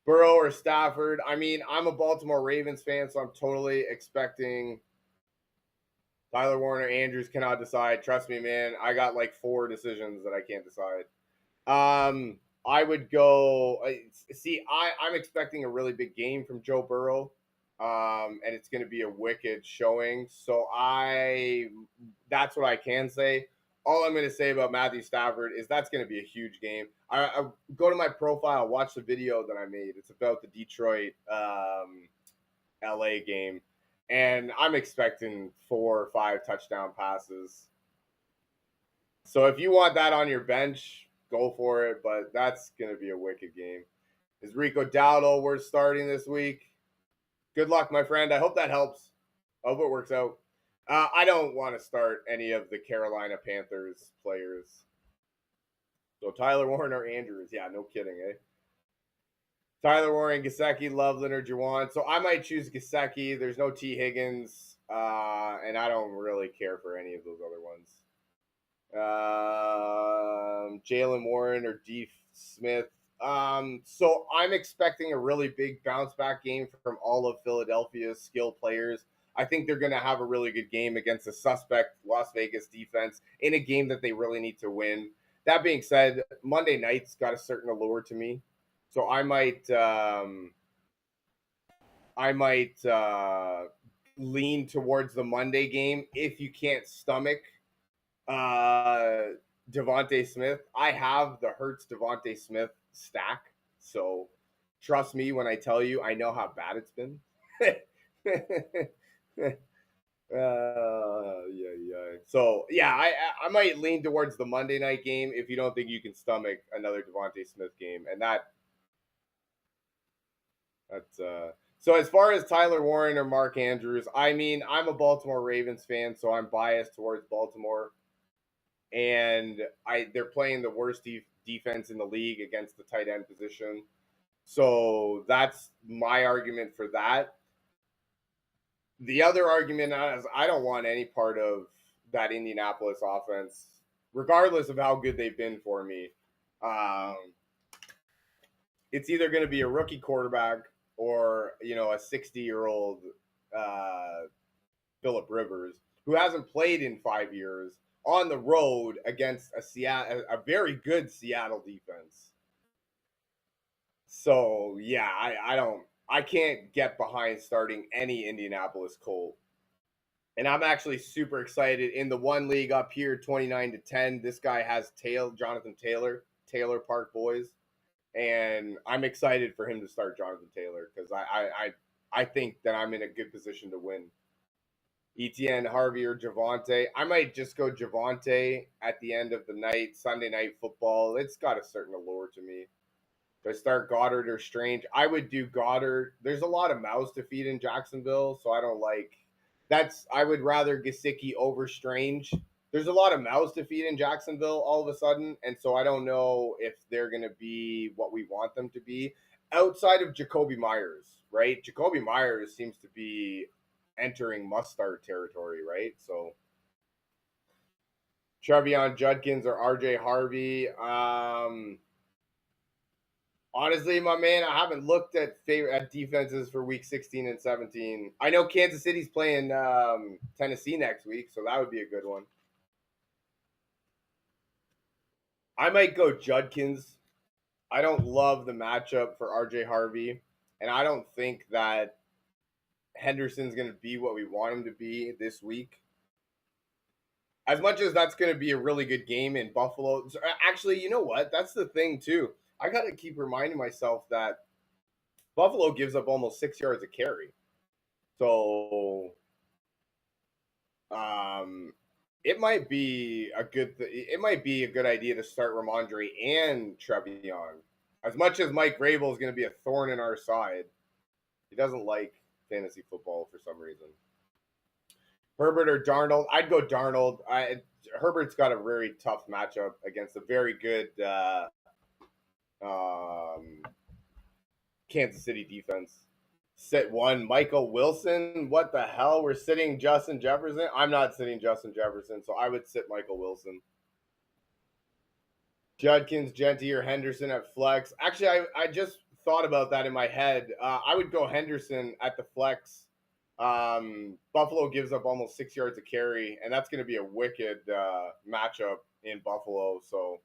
Burrow or Stafford? I mean, I'm a Baltimore Ravens fan, so I'm totally expecting Tyler Warner, Andrews cannot decide. Trust me, man. I got like 4 decisions that I can't decide. I would go. I'm expecting a really big game from Joe Burrow, and it's going to be a wicked showing. So that's what I can say. All I'm going to say about Matthew Stafford is that's going to be a huge game. I go to my profile, watch the video that I made. It's about the Detroit LA game. And I'm expecting 4 or 5 touchdown passes. So if you want that on your bench, go for it. But that's going to be a wicked game. Is Rico Dowdle worth starting this week? Good luck, my friend. I hope that helps. I hope it works out. I don't want to start any of the Carolina Panthers players. So Tyler Warren or Andrews. Yeah, no kidding, eh? Tyler Warren, Gesicki, Loveland, or Juwan. So I might choose Gesicki. There's no T. Higgins, and I don't really care for any of those other ones. Jalen Warren or D. Smith. So I'm expecting a really big bounce back game from all of Philadelphia's skill players. I think they're going to have a really good game against a suspect Las Vegas defense in a game that they really need to win. That being said, Monday night's got a certain allure to me, so I might lean towards the Monday game if you can't stomach uh, Devontae Smith. I have the Hurts Devontae Smith stack, so trust me when I tell you I know how bad it's been. Yeah. So yeah, I might lean towards the Monday night game if you don't think you can stomach another Devontae Smith game, and that's. So as far as Tyler Warren or Mark Andrews, I mean, I'm a Baltimore Ravens fan, so I'm biased towards Baltimore, and they're playing the worst defense in the league against the tight end position. So that's my argument for that. The other argument is I don't want any part of that Indianapolis offense, regardless of how good they've been for me. Um, it's either going to be a rookie quarterback or a 60-year-old uh, Philip Rivers who hasn't played in 5 years on the road against a very good Seattle defense. So yeah, I can't get behind starting any Indianapolis Colt. And I'm actually super excited in the one league up here, 29-10. This guy has Jonathan Taylor Park Boys, and I'm excited for him to start Jonathan Taylor because I think that I'm in a good position to win. Etienne, Harvey, or Javonte. I might just go Javonte at the end of the night, Sunday night football. It's got a certain allure to me. Do I start Goddard or Strange? I would do Goddard. There's a lot of mouths to feed in Jacksonville, so I don't like that's. I would rather Gesicki over Strange. There's a lot of mouths to feed in Jacksonville all of a sudden, and so I don't know if they're going to be what we want them to be outside of Jacoby Myers, right? Jacoby Myers seems to be entering must-start territory, right? So Trevion Judkins or RJ Harvey. Honestly, my man, I haven't looked at defenses for week 16 and 17. I know Kansas City's playing Tennessee next week, so that would be a good one. I might go Judkins. I don't love the matchup for RJ Harvey, and I don't think that Henderson's going to be what we want him to be this week. As much as that's going to be a really good game in Buffalo. Actually, you know what? That's the thing, too. I got to keep reminding myself that Buffalo gives up almost 6 yards a carry. So it might be a good idea to start Ramondre and Trevion. As much as Mike Grable is going to be a thorn in our side, he doesn't like fantasy football for some reason. Herbert or Darnold? I'd go Darnold. Herbert's got a very tough matchup against a very good Kansas City defense. Sit one, Michael Wilson. What the hell? We're sitting Justin Jefferson? I'm not sitting Justin Jefferson, so I would sit Michael Wilson. Judkins, Genty, or Henderson at flex. Actually, I just thought about that in my head. I would go Henderson at the flex. Buffalo gives up almost 6 yards a carry, and that's going to be a wicked matchup in Buffalo. So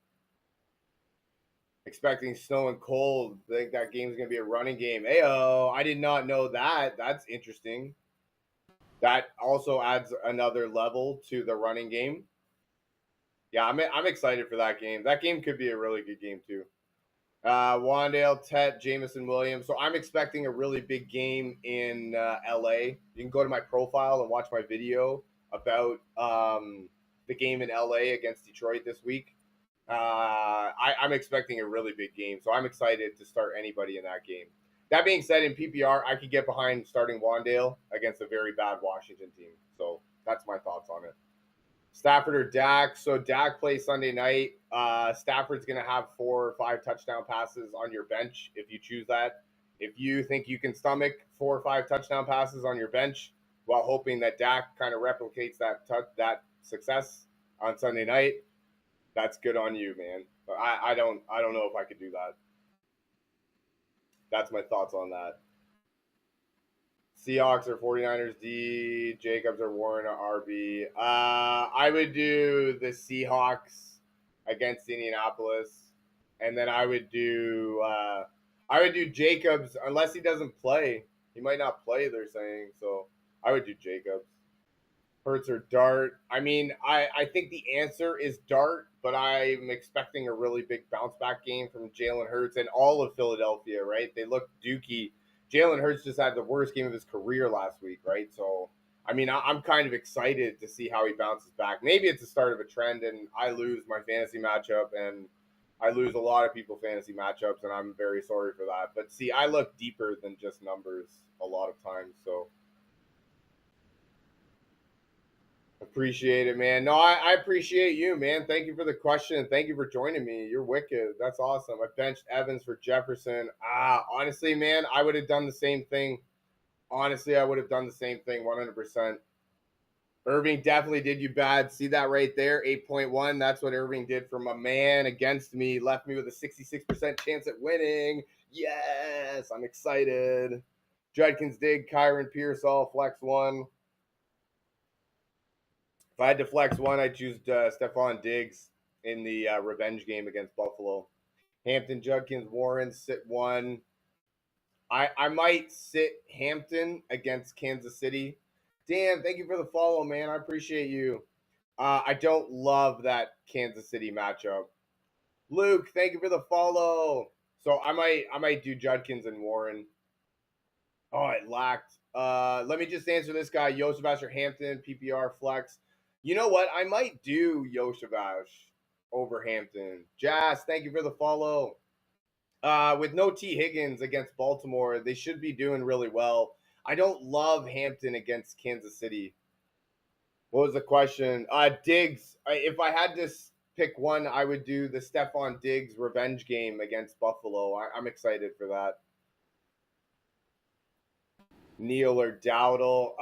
expecting snow and cold. I think that game's going to be a running game. Ayo, I did not know that. That's interesting. That also adds another level to the running game. Yeah, I'm excited for that game. That game could be a really good game too. Wandale, Tet, Jameson Williams. So I'm expecting a really big game in LA. You can go to my profile and watch my video about the game in LA against Detroit this week. I'm expecting a really big game, so I'm excited to start anybody in that game. That being said, in PPR, I could get behind starting Wandale against a very bad Washington team. So that's my thoughts on it. Stafford or Dak. So Dak plays Sunday night. Stafford's going to have 4 or 5 touchdown passes on your bench if you choose that. If you think you can stomach 4 or 5 touchdown passes on your bench while hoping that Dak kind of replicates that success on Sunday night, that's good on you, man. But I don't know if I could do that. That's my thoughts on that. Seahawks or 49ers D, Jacobs or Warren or RB. I would do the Seahawks against Indianapolis, and then I would do Jacobs unless he doesn't play. He might not play. They're saying so. I would do Jacobs. Hurts or Dart. I mean, I think the answer is Dart, but I'm expecting a really big bounce back game from Jalen Hurts and all of Philadelphia. Right? They look dookie. Jalen Hurts just had the worst game of his career last week, right? So, I mean, I'm kind of excited to see how he bounces back. Maybe it's the start of a trend, and I lose my fantasy matchup, and I lose a lot of people fantasy matchups, and I'm very sorry for that. But see, I look deeper than just numbers a lot of times, so appreciate it, man. No, I appreciate you, man. Thank you for the question. Thank you for joining me. You're wicked. That's awesome. I benched Evans for Jefferson. Honestly, man, I would have done the same thing. Honestly, I would have done the same thing 100%. Irving definitely did you bad. See that right there? 8.1. That's what Irving did for my man against me. Left me with a 66% chance at winning. Yes, I'm excited. Judkins dig, Kyron Pearsall, flex one. If I had to flex one, I'd choose Stephon Diggs in the revenge game against Buffalo. Hampton, Judkins, Warren, sit one. I might sit Hampton against Kansas City. Dan, thank you for the follow, man. I appreciate you. I don't love that Kansas City matchup. Luke, thank you for the follow. So I might do Judkins and Warren. Oh, it lacked. Let me just answer this guy. Yosavash or Hampton, PPR flex. You know what? I might do Yosavash over Hampton. Jazz, thank you for the follow. With no T. Higgins against Baltimore, they should be doing really well. I don't love Hampton against Kansas City. What was the question? Diggs. If I had to pick one, I would do the Stephon Diggs revenge game against Buffalo. I'm excited for that. Neal or Dowdle.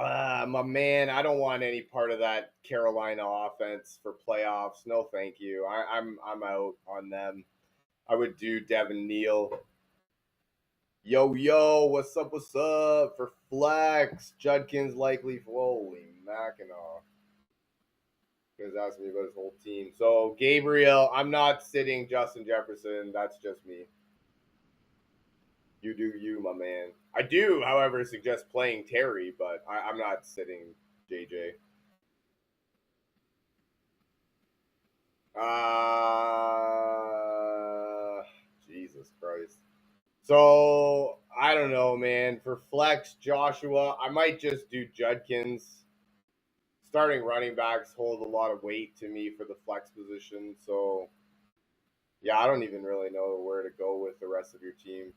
My man, I don't want any part of that Carolina offense for playoffs. No, thank you. I'm out on them. I would do Devin Neal. Yo, what's up? What's up for flex? Judkins likely. Holy Mackinac. He was asking me about his whole team. So Gabriel, I'm not sitting Justin Jefferson. That's just me. You do you, my man. I do, however, suggest playing Terry, but I'm not sitting JJ. Jesus Christ. So I don't know, man. For flex, Joshua, I might just do Judkins. Starting running backs hold a lot of weight to me for the flex position. So yeah, I don't even really know where to go with the rest of your team.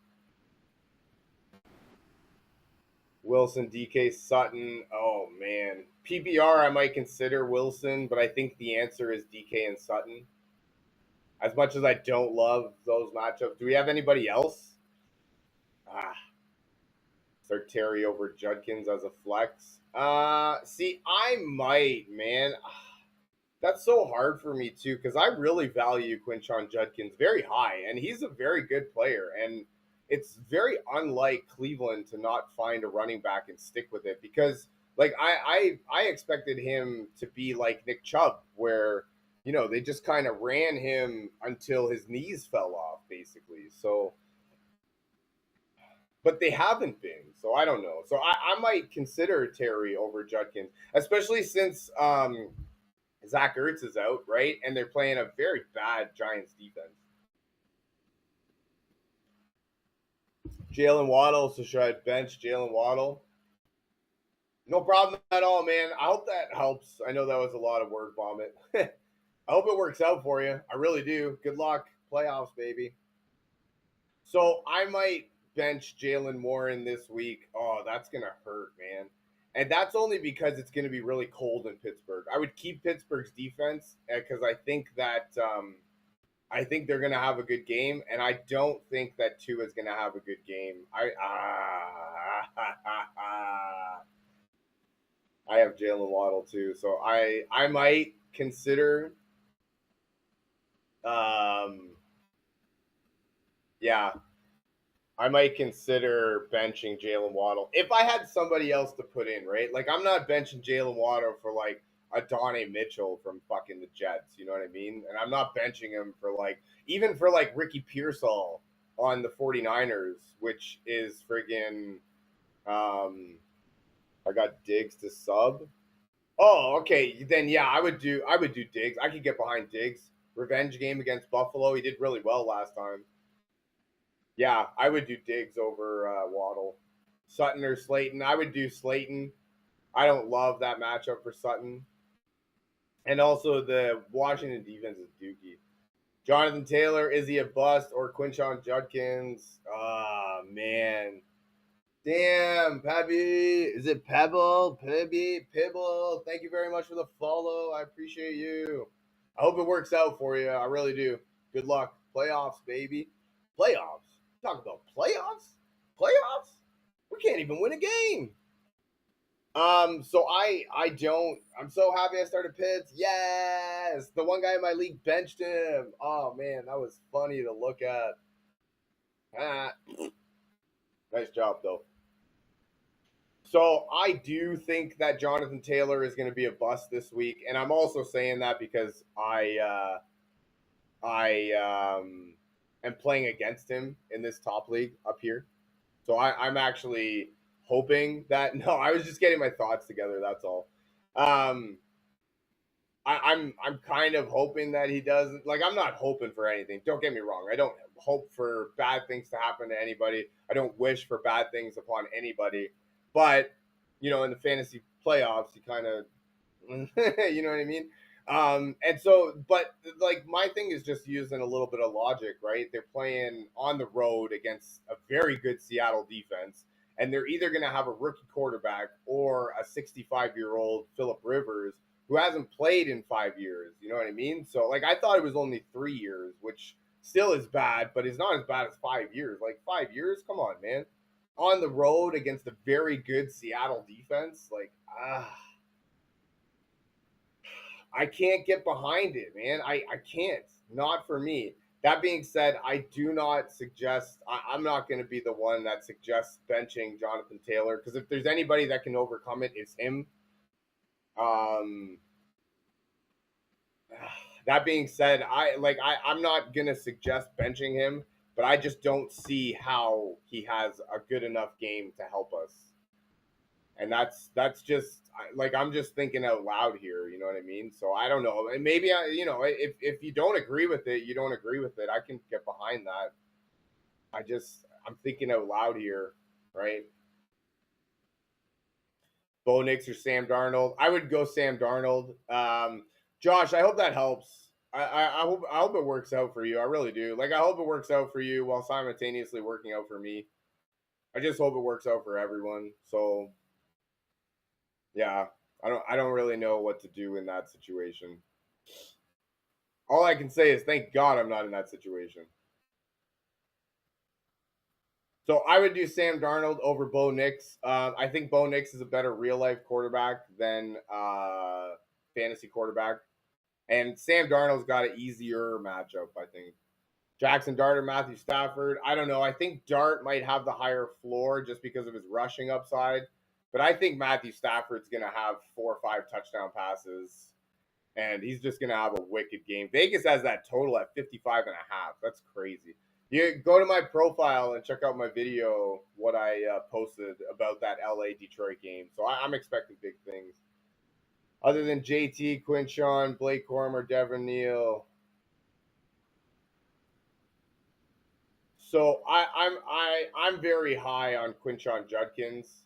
Wilson, DK, Sutton. Oh man, PPR I might consider Wilson, but I think the answer is DK and Sutton. As much as I don't love those matchups, do we have anybody else? Start Terry over Judkins as a flex. See, I might, man. That's so hard for me too because I really value Quinshon Judkins very high, and he's a very good player. And it's very unlike Cleveland to not find a running back and stick with it because, like, I expected him to be like Nick Chubb, where they just kind of ran him until his knees fell off, basically. So, but they haven't been. So I don't know. So I might consider Terry over Judkins, especially since Zach Ertz is out, right? And they're playing a very bad Giants defense. Jalen Waddle, so should I bench Jalen Waddle? No problem at all, man. I hope that helps. I know that was a lot of word vomit. I hope it works out for you. I really do. Good luck. Playoffs, baby. So I might bench Jalen Warren this week. Oh, that's going to hurt, man. And that's only because it's going to be really cold in Pittsburgh. I would keep Pittsburgh's defense because I think they're going to have a good game, and I don't think that Tua is going to have a good game. I have Jalen Waddle too, so I might consider, um, yeah, I might consider benching Jalen Waddle if I had somebody else to put in, right? Like I'm not benching Jalen Waddle for like a Donnie Mitchell from fucking the Jets, you know what I mean? And I'm not benching him for like even for like Ricky Pearsall on the 49ers, which is friggin' I got Diggs to sub. Oh, okay. Then yeah, I would do Diggs. I could get behind Diggs. Revenge game against Buffalo. He did really well last time. Yeah, I would do Diggs over Waddle. Sutton or Slayton. I would do Slayton. I don't love that matchup for Sutton. And also the Washington defense is dookie. Jonathan Taylor, is he a bust or Quinshon Judkins? Ah, man. Damn, Pebby. Is it Pebble? Pebby? Pibble. Thank you very much for the follow. I appreciate you. I hope it works out for you. I really do. Good luck. Playoffs, baby. Playoffs? Talk about playoffs? Playoffs? We can't even win a game. So I don't. I'm so happy I started Pitts. Yes, the one guy in my league benched him. Oh man, that was funny to look at. Ah, nice job though. So I do think that Jonathan Taylor is going to be a bust this week, and I'm also saying that because I am playing against him in this top league up here. So I'm actually hoping that no, I was just getting my thoughts together. That's all. Um, I'm kind of hoping that he doesn't. Like I'm not hoping for anything. Don't get me wrong. I don't hope for bad things to happen to anybody. I don't wish for bad things upon anybody. But you know, in the fantasy playoffs, you kind of, you know what I mean. And so, but like my thing is just using a little bit of logic, right? They're playing on the road against a very good Seattle defense, and they're either going to have a rookie quarterback or a 65-year-old Philip Rivers who hasn't played in 5 years. You know what I mean? So, like, I thought it was only 3 years, which still is bad, but it's not as bad as 5 years. Like 5 years, come on, man. On the road against a very good Seattle defense, like I can't get behind it, man. I can't. Not for me. That being said, I do not suggest, I'm not going to be the one that suggests benching Jonathan Taylor because if there's anybody that can overcome it, it's him. Um, that being said, I'm not going to suggest benching him, but I just don't see how he has a good enough game to help us. And that's just like I'm just thinking out loud here, you know what I mean? So I don't know, and maybe if you don't agree with it, you don't agree with it. I can get behind that. I'm thinking out loud here, right? Bo Nix or Sam Darnold? I would go Sam Darnold. Josh, I hope that helps. I hope it works out for you. I really do. Like I hope it works out for you while simultaneously working out for me. I just hope it works out for everyone. So yeah, I don't really know what to do in that situation. All I can say is thank God I'm not in that situation. So I would do Sam Darnold over Bo Nix. I think Bo Nix is a better real life quarterback than fantasy quarterback, and Sam Darnold's got an easier matchup. I think Jackson Dart or Matthew Stafford. I don't know. I think Dart might have the higher floor just because of his rushing upside. But I think Matthew Stafford's going to have 4 or 5 touchdown passes, and he's just going to have a wicked game. Vegas has that total at 55.5. That's crazy. You go to my profile and check out my video, what I posted about that LA Detroit game. So I'm expecting big things. Other than JT, Quinshon, Blake Corum, or Devin Neal. So I'm very high on Quinshon Judkins.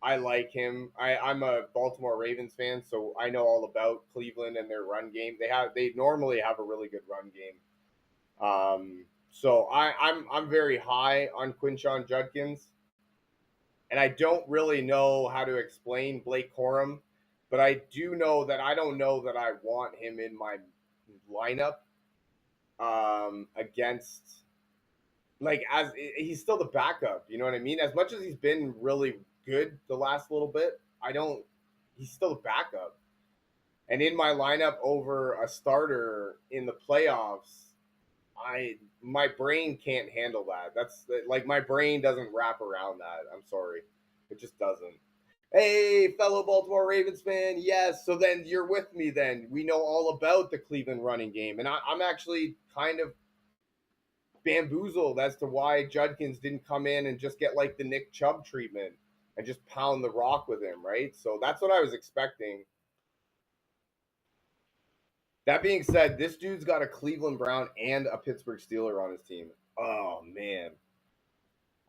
I like him. I'm a Baltimore Ravens fan, so I know all about Cleveland and their run game. They normally have a really good run game. So I'm very high on Quinshon Judkins, and I don't really know how to explain Blake Corum, but I do know that I don't know that I want him in my lineup against, like, as he's still the backup. You know what I mean? As much as he's been really good the last little bit, I don't. He's still a backup, and in my lineup over a starter in the playoffs, my brain can't handle that. That's like my brain doesn't wrap around that. I'm sorry, it just doesn't. Hey, fellow Baltimore Ravens fan, yes. So then you're with me. Then we know all about the Cleveland running game, and I'm actually kind of bamboozled as to why Judkins didn't come in and just get like the Nick Chubb treatment and just pound the rock with him, right? So that's what I was expecting. That being said, this dude's got a Cleveland Brown and a Pittsburgh Steeler on his team. Oh man.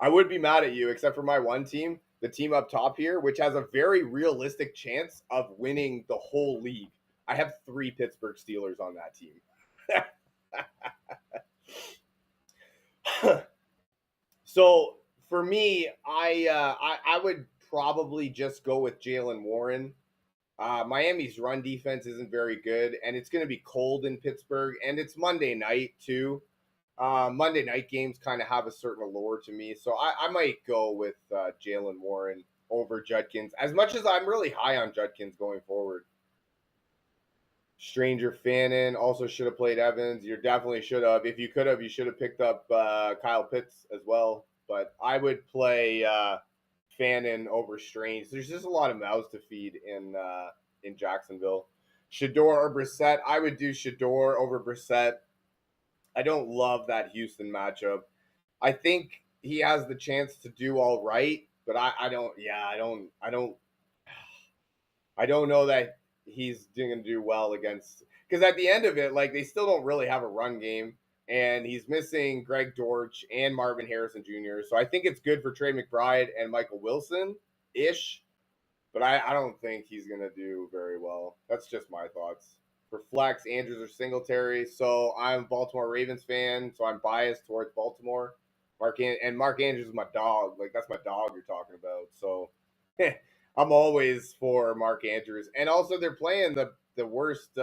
I would be mad at you, except for my one team, the team up top here, which has a very realistic chance of winning the whole league. I have 3 Pittsburgh Steelers on that team. So for me, I would probably just go with Jalen Warren. Miami's run defense isn't very good, and it's going to be cold in Pittsburgh, and it's Monday night too. Monday night games kind of have a certain allure to me, so I might go with Jalen Warren over Judkins. As much as I'm really high on Judkins going forward. Stranger Fannin also should have played Evans. You definitely should have. If you could have, you should have picked up Kyle Pitts as well. But I would play Fannin over Strange. There's just a lot of mouths to feed in Jacksonville. Shador or Brissett? I would do Shador over Brissett. I don't love that Houston matchup. I think he has the chance to do all right, but I don't. Yeah, I don't. I don't know that he's going to do well against, because at the end of it, like, they still don't really have a run game, and he's missing Greg Dortch and Marvin Harrison Jr. So I think it's good for Trey McBride and Michael Wilson ish, but I don't think he's going to do very well. That's just my thoughts. For flex, Andrews or Singletary. So I'm a Baltimore Ravens fan, so I'm biased towards Baltimore. Mark Andrews is my dog. Like, that's my dog you're talking about. So I'm always for Mark Andrews. And also, they're playing the worst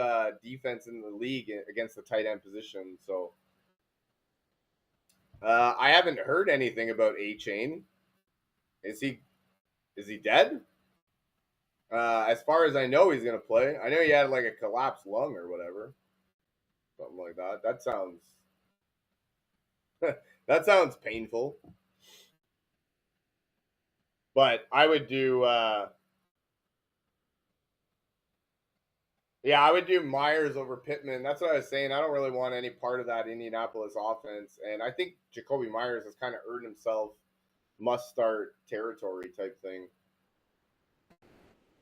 defense in the league against the tight end position. So I haven't heard anything about A-Chain. Is he dead? As far as I know, he's gonna play. I know he had like a collapsed lung or whatever, something like that. That sounds that sounds painful. But I would do, yeah, I would do Myers over Pittman. That's what I was saying. I don't really want any part of that Indianapolis offense, and I think Jacoby Myers has kind of earned himself must start territory type thing.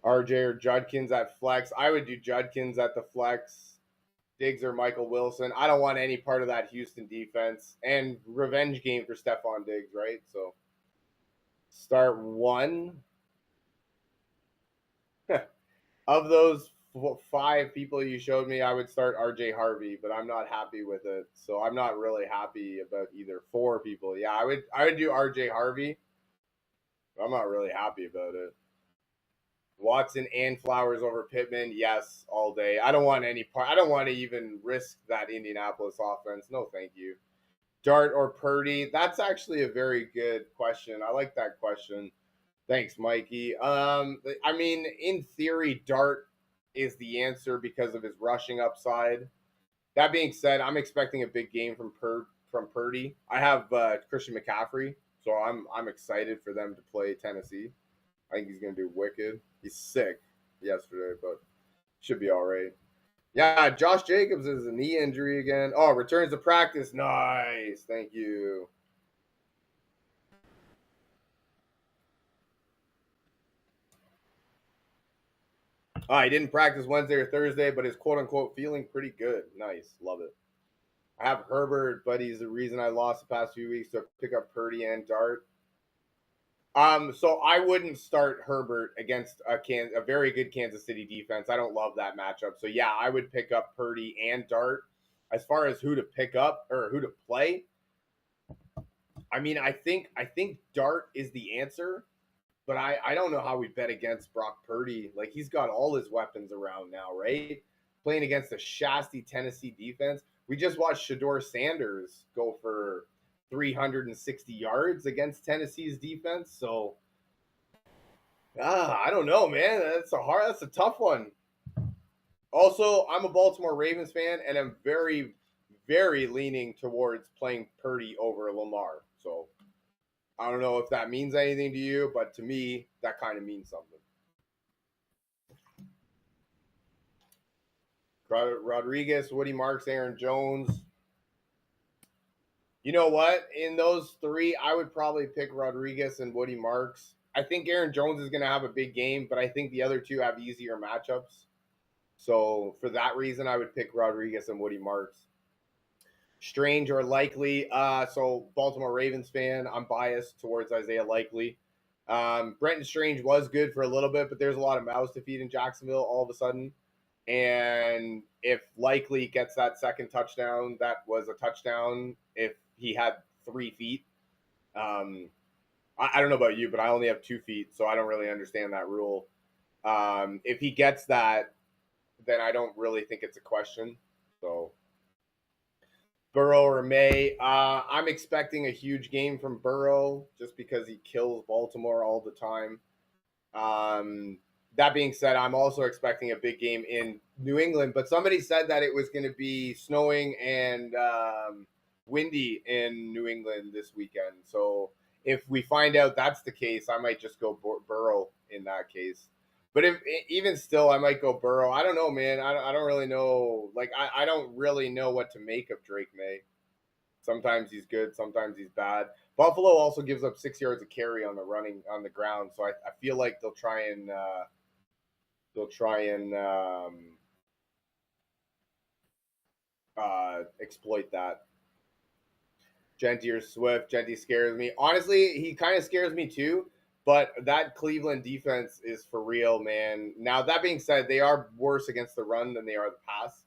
RJ or Judkins at flex. I would do Judkins at the flex. Diggs or Michael Wilson. I don't want any part of that Houston defense. And revenge game for Stephon Diggs, right? So start one. Of those 5 people you showed me, I would start RJ Harvey, but I'm not happy with it. So I'm not really happy about either 4 people. Yeah, I would do RJ Harvey, but I'm not really happy about it. Watson and Flowers over Pittman, yes, all day. I don't want any part. I don't want to even risk that Indianapolis offense. No, thank you. Dart or Purdy? That's actually a very good question. I like that question. Thanks, Mikey. I mean, in theory, Dart is the answer because of his rushing upside. That being said, I'm expecting a big game from Purdy. I have Christian McCaffrey, so I'm excited for them to play Tennessee. I think he's going to do wicked. He's sick yesterday, but should be all right. Yeah, Josh Jacobs is a knee injury again. Oh, returns to practice. Nice. Thank you. He didn't practice Wednesday or Thursday, but is quote-unquote feeling pretty good. Nice. Love it. I have Herbert, but he's the reason I lost the past few weeks, so pick up Purdy and Dart. So I wouldn't start Herbert against a very good Kansas City defense. I don't love that matchup. So yeah, I would pick up Purdy and Dart. As far as who to pick up or who to play, I mean, I think Dart is the answer. but I don't know how we bet against Brock Purdy. Like, he's got all his weapons around now, right? Playing against a Shasty Tennessee defense. We just watched Shador Sanders go for 360 yards against Tennessee's defense. So, I don't know, man. That's a tough one. Also, I'm a Baltimore Ravens fan, and I'm very, very leaning towards playing Purdy over Lamar. So I don't know if that means anything to you, but to me, that kind of means something. Rodriguez, Woody Marks, Aaron Jones. You know what? In those three, I would probably pick Rodriguez and Woody Marks. I think Aaron Jones is going to have a big game, but I think the other two have easier matchups. So for that reason, I would pick Rodriguez and Woody Marks. Strange or Likely. So Baltimore Ravens fan, I'm biased towards Isaiah Likely. Brenton Strange was good for a little bit, but there's a lot of mouths to feed in Jacksonville all of a sudden. And if Likely gets that second touchdown, that was a touchdown if he had 3 feet. I don't know about you, but I only have 2 feet, so I don't really understand that rule. If he gets that, then I don't really think it's a question. So Burrow or May, I'm expecting a huge game from Burrow just because he kills Baltimore all the time. That being said, I'm also expecting a big game in New England, but somebody said that it was going to be snowing and windy in New England this weekend. So if we find out that's the case, I might just go Burrow in that case. But if even still, I might go Burrow. I don't know, man. I don't really know. Like, I don't really know what to make of Drake May. Sometimes he's good, sometimes he's bad. Buffalo also gives up 6 yards of carry on the ground, so I feel like they'll try and exploit that. Genty or Swift. Genty scares me. Honestly, he kind of scares me too. But that Cleveland defense is for real, man. Now, that being said, they are worse against the run than they are the pass.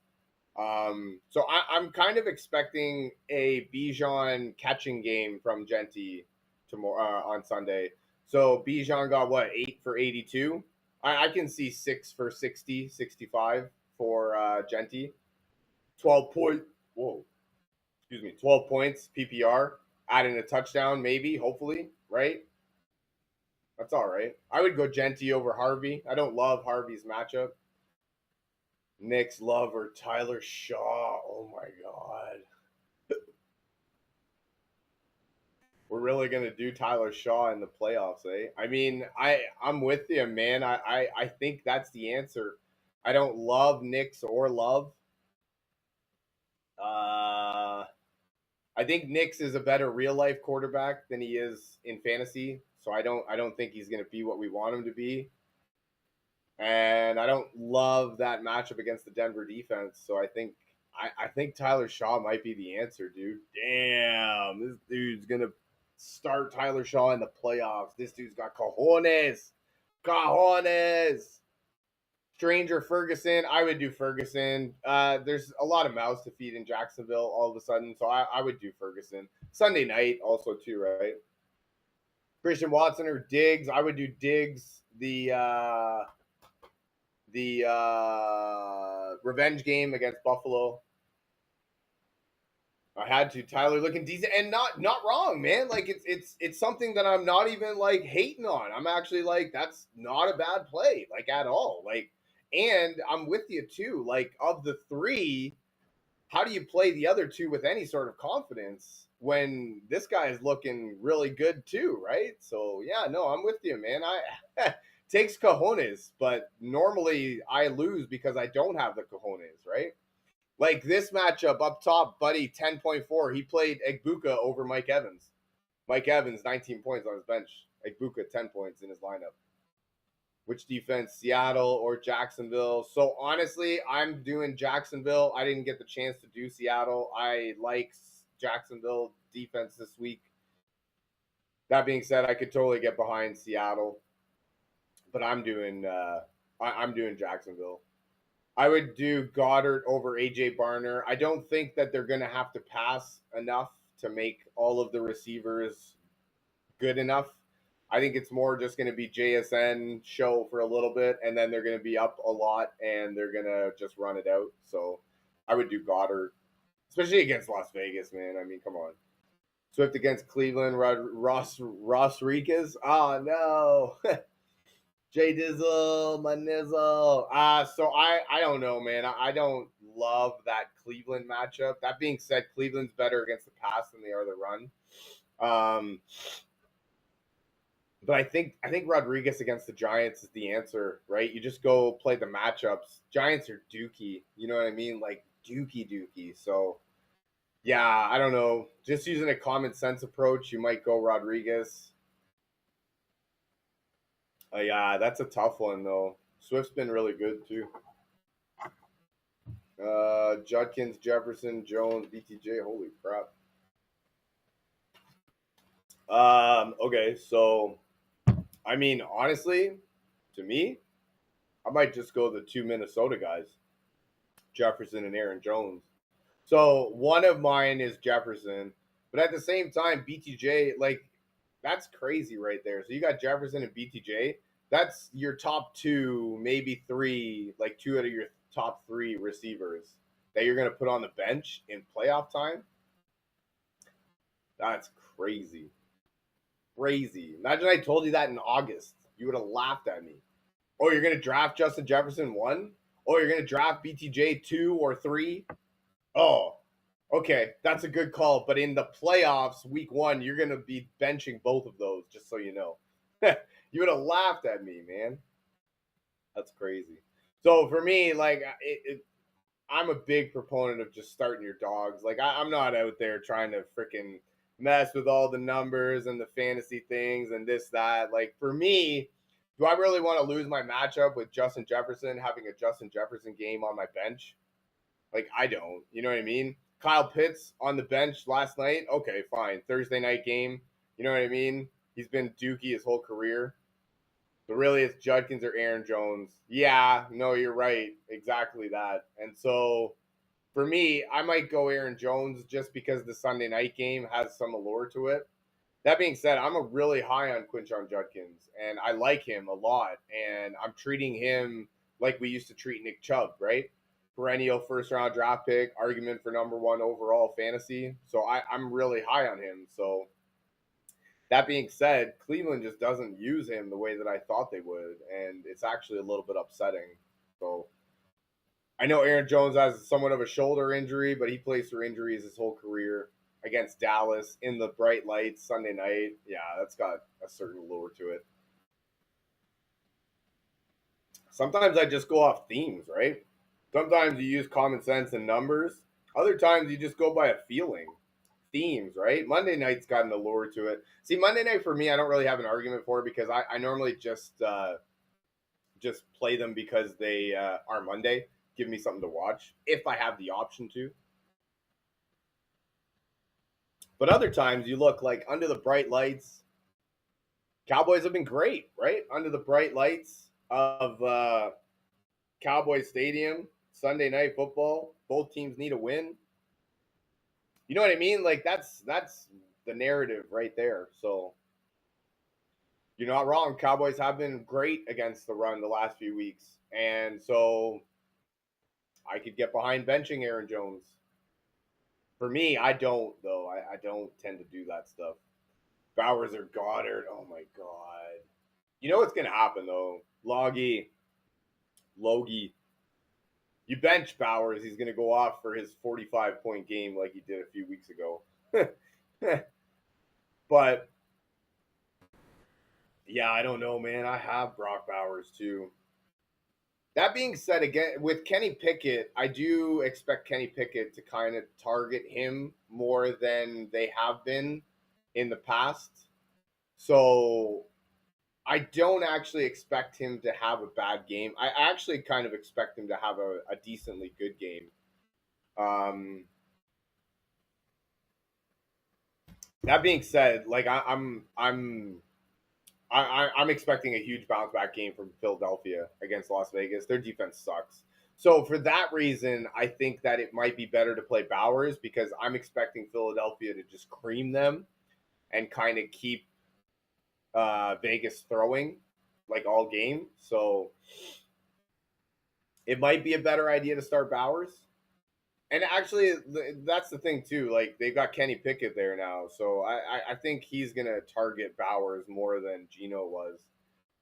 So I'm kind of expecting a Bijan catching game from Genty tomorrow on Sunday. So Bijan got what, 8 for 82? I can see 6 for 60, 65 for Genty. 12 point. Whoa, excuse me. 12 points PPR. Adding a touchdown, maybe, hopefully, right? That's all right. I would go Genty over Harvey. I don't love Harvey's matchup. Knicks, Love, or Tyler Shaw. Oh my God. We're really gonna do Tyler Shaw in the playoffs, eh? I mean, I'm with you, man. I think that's the answer. I don't love Knicks or Love. I think Knicks is a better real life quarterback than he is in fantasy. So I don't think he's gonna be what we want him to be. And I don't love that matchup against the Denver defense. So I think Tyler Shaw might be the answer, dude. Damn, this dude's gonna start Tyler Shaw in the playoffs. This dude's got cojones. Cojones. Stranger Ferguson. I would do Ferguson. There's a lot of mouths to feed in Jacksonville all of a sudden. So I would do Ferguson. Sunday night also too, right? Christian Watson or Diggs. I would do Diggs. The revenge game against Buffalo. I had to. Tyler looking decent and not wrong, man. Like it's something that I'm not even like hating on. I'm actually like, that's not a bad play, like at all. Like, and I'm with you too. Like, of the three, how do you play the other two with any sort of confidence when this guy is looking really good too, right? So yeah, no, I'm with you, man. I takes cojones, but normally I lose because I don't have the cojones, right? Like this matchup up top, buddy, 10.4. He played Egbuka over Mike Evans. Mike Evans, 19 points on his bench. Egbuka, 10 points in his lineup. Which defense, Seattle or Jacksonville? So honestly, I'm doing Jacksonville. I didn't get the chance to do Seattle. I like Jacksonville defense this week. That being said, I could totally get behind Seattle, but I'm doing Jacksonville. I would do Goddard over AJ Barner. I don't think that they're going to have to pass enough to make all of the receivers good enough. I think it's more just going to be JSN show for a little bit, and then they're going to be up a lot, and they're going to just run it out. So I would do Goddard, especially against Las Vegas, man. I mean, come on. Swift against Cleveland, Ross Riquez. Oh, no. Jay Dizzle, my nizzle. So I don't know, man. I don't love that Cleveland matchup. That being said, Cleveland's better against the pass than they are the run. But I think Rodriguez against the Giants is the answer, right? You just go play the matchups. Giants are dookie, you know what I mean? Like dookie. So yeah, I don't know. Just using a common sense approach, you might go Rodriguez. Yeah, that's a tough one though. Swift's been really good too. Judkins, Jefferson, Jones, BTJ. Holy crap. Okay, so I mean, honestly, to me, I might just go the two Minnesota guys, Jefferson and Aaron Jones. So one of mine is Jefferson, but at the same time, BTJ, like, that's crazy right there. So you got Jefferson and BTJ. That's your top two, maybe three, like two out of your top three receivers that you're going to put on the bench in playoff time. That's crazy. Crazy. Imagine I told you that in August. You would have laughed at me. Oh, you're going to draft Justin Jefferson 1? Oh, you're going to draft BTJ 2 or 3? Oh, okay. That's a good call. But in the playoffs, week 1, you're going to be benching both of those, just so you know. You would have laughed at me, man. That's crazy. So for me, like, I'm a big proponent of just starting your dogs. Like, I'm not out there trying to freaking mess with all the numbers and the fantasy things and this, that. Like, for me, do I really want to lose my matchup with Justin Jefferson, having a Justin Jefferson game on my bench? Like, I don't. You know what I mean? Kyle Pitts on the bench last night. Okay, fine. Thursday night game. You know what I mean? He's been dookie his whole career. But really, it's Judkins or Aaron Jones. Yeah, no, you're right. Exactly that. And so for me, I might go Aaron Jones just because the Sunday night game has some allure to it. That being said, I'm a really high on Quinshon Judkins, and I like him a lot. And I'm treating him like we used to treat Nick Chubb, right? Perennial first round draft pick, argument for number 1 overall fantasy. So I'm really high on him. So that being said, Cleveland just doesn't use him the way that I thought they would, and it's actually a little bit upsetting. So I know Aaron Jones has somewhat of a shoulder injury, but he plays through injuries his whole career against Dallas in the bright lights Sunday night. Yeah, that's got a certain allure to it. Sometimes I just go off themes, right? Sometimes you use common sense and numbers. Other times you just go by a feeling. Themes, right? Monday night's got an allure to it. See, Monday night for me, I don't really have an argument for it because I normally just play them because they are Monday. Give me something to watch if I have the option to. But other times you look like under the bright lights. Cowboys have been great, right? Under the bright lights of Cowboy Stadium, Sunday night football. Both teams need a win. You know what I mean? Like that's the narrative right there. So you're not wrong. Cowboys have been great against the run the last few weeks. And so I could get behind benching Aaron Jones. For me, I don't, though. I don't tend to do that stuff. Bowers or Goddard. Oh, my God. You know what's going to happen, though? Logie. You bench Bowers, he's going to go off for his 45-point game like he did a few weeks ago. But, yeah, I don't know, man. I have Brock Bowers, too. That being said, again, with Kenny Pickett, I do expect Kenny Pickett to kind of target him more than they have been in the past. So I don't actually expect him to have a bad game. I actually kind of expect him to have a decently good game. That being said, like I'm expecting a huge bounce back game from Philadelphia against Las Vegas. Their defense sucks. So for that reason, I think that it might be better to play Bowers because I'm expecting Philadelphia to just cream them and kind of keep Vegas throwing like all game. So it might be a better idea to start Bowers. And actually, that's the thing too. Like they've got Kenny Pickett there now, so I think he's gonna target Bowers more than Geno was.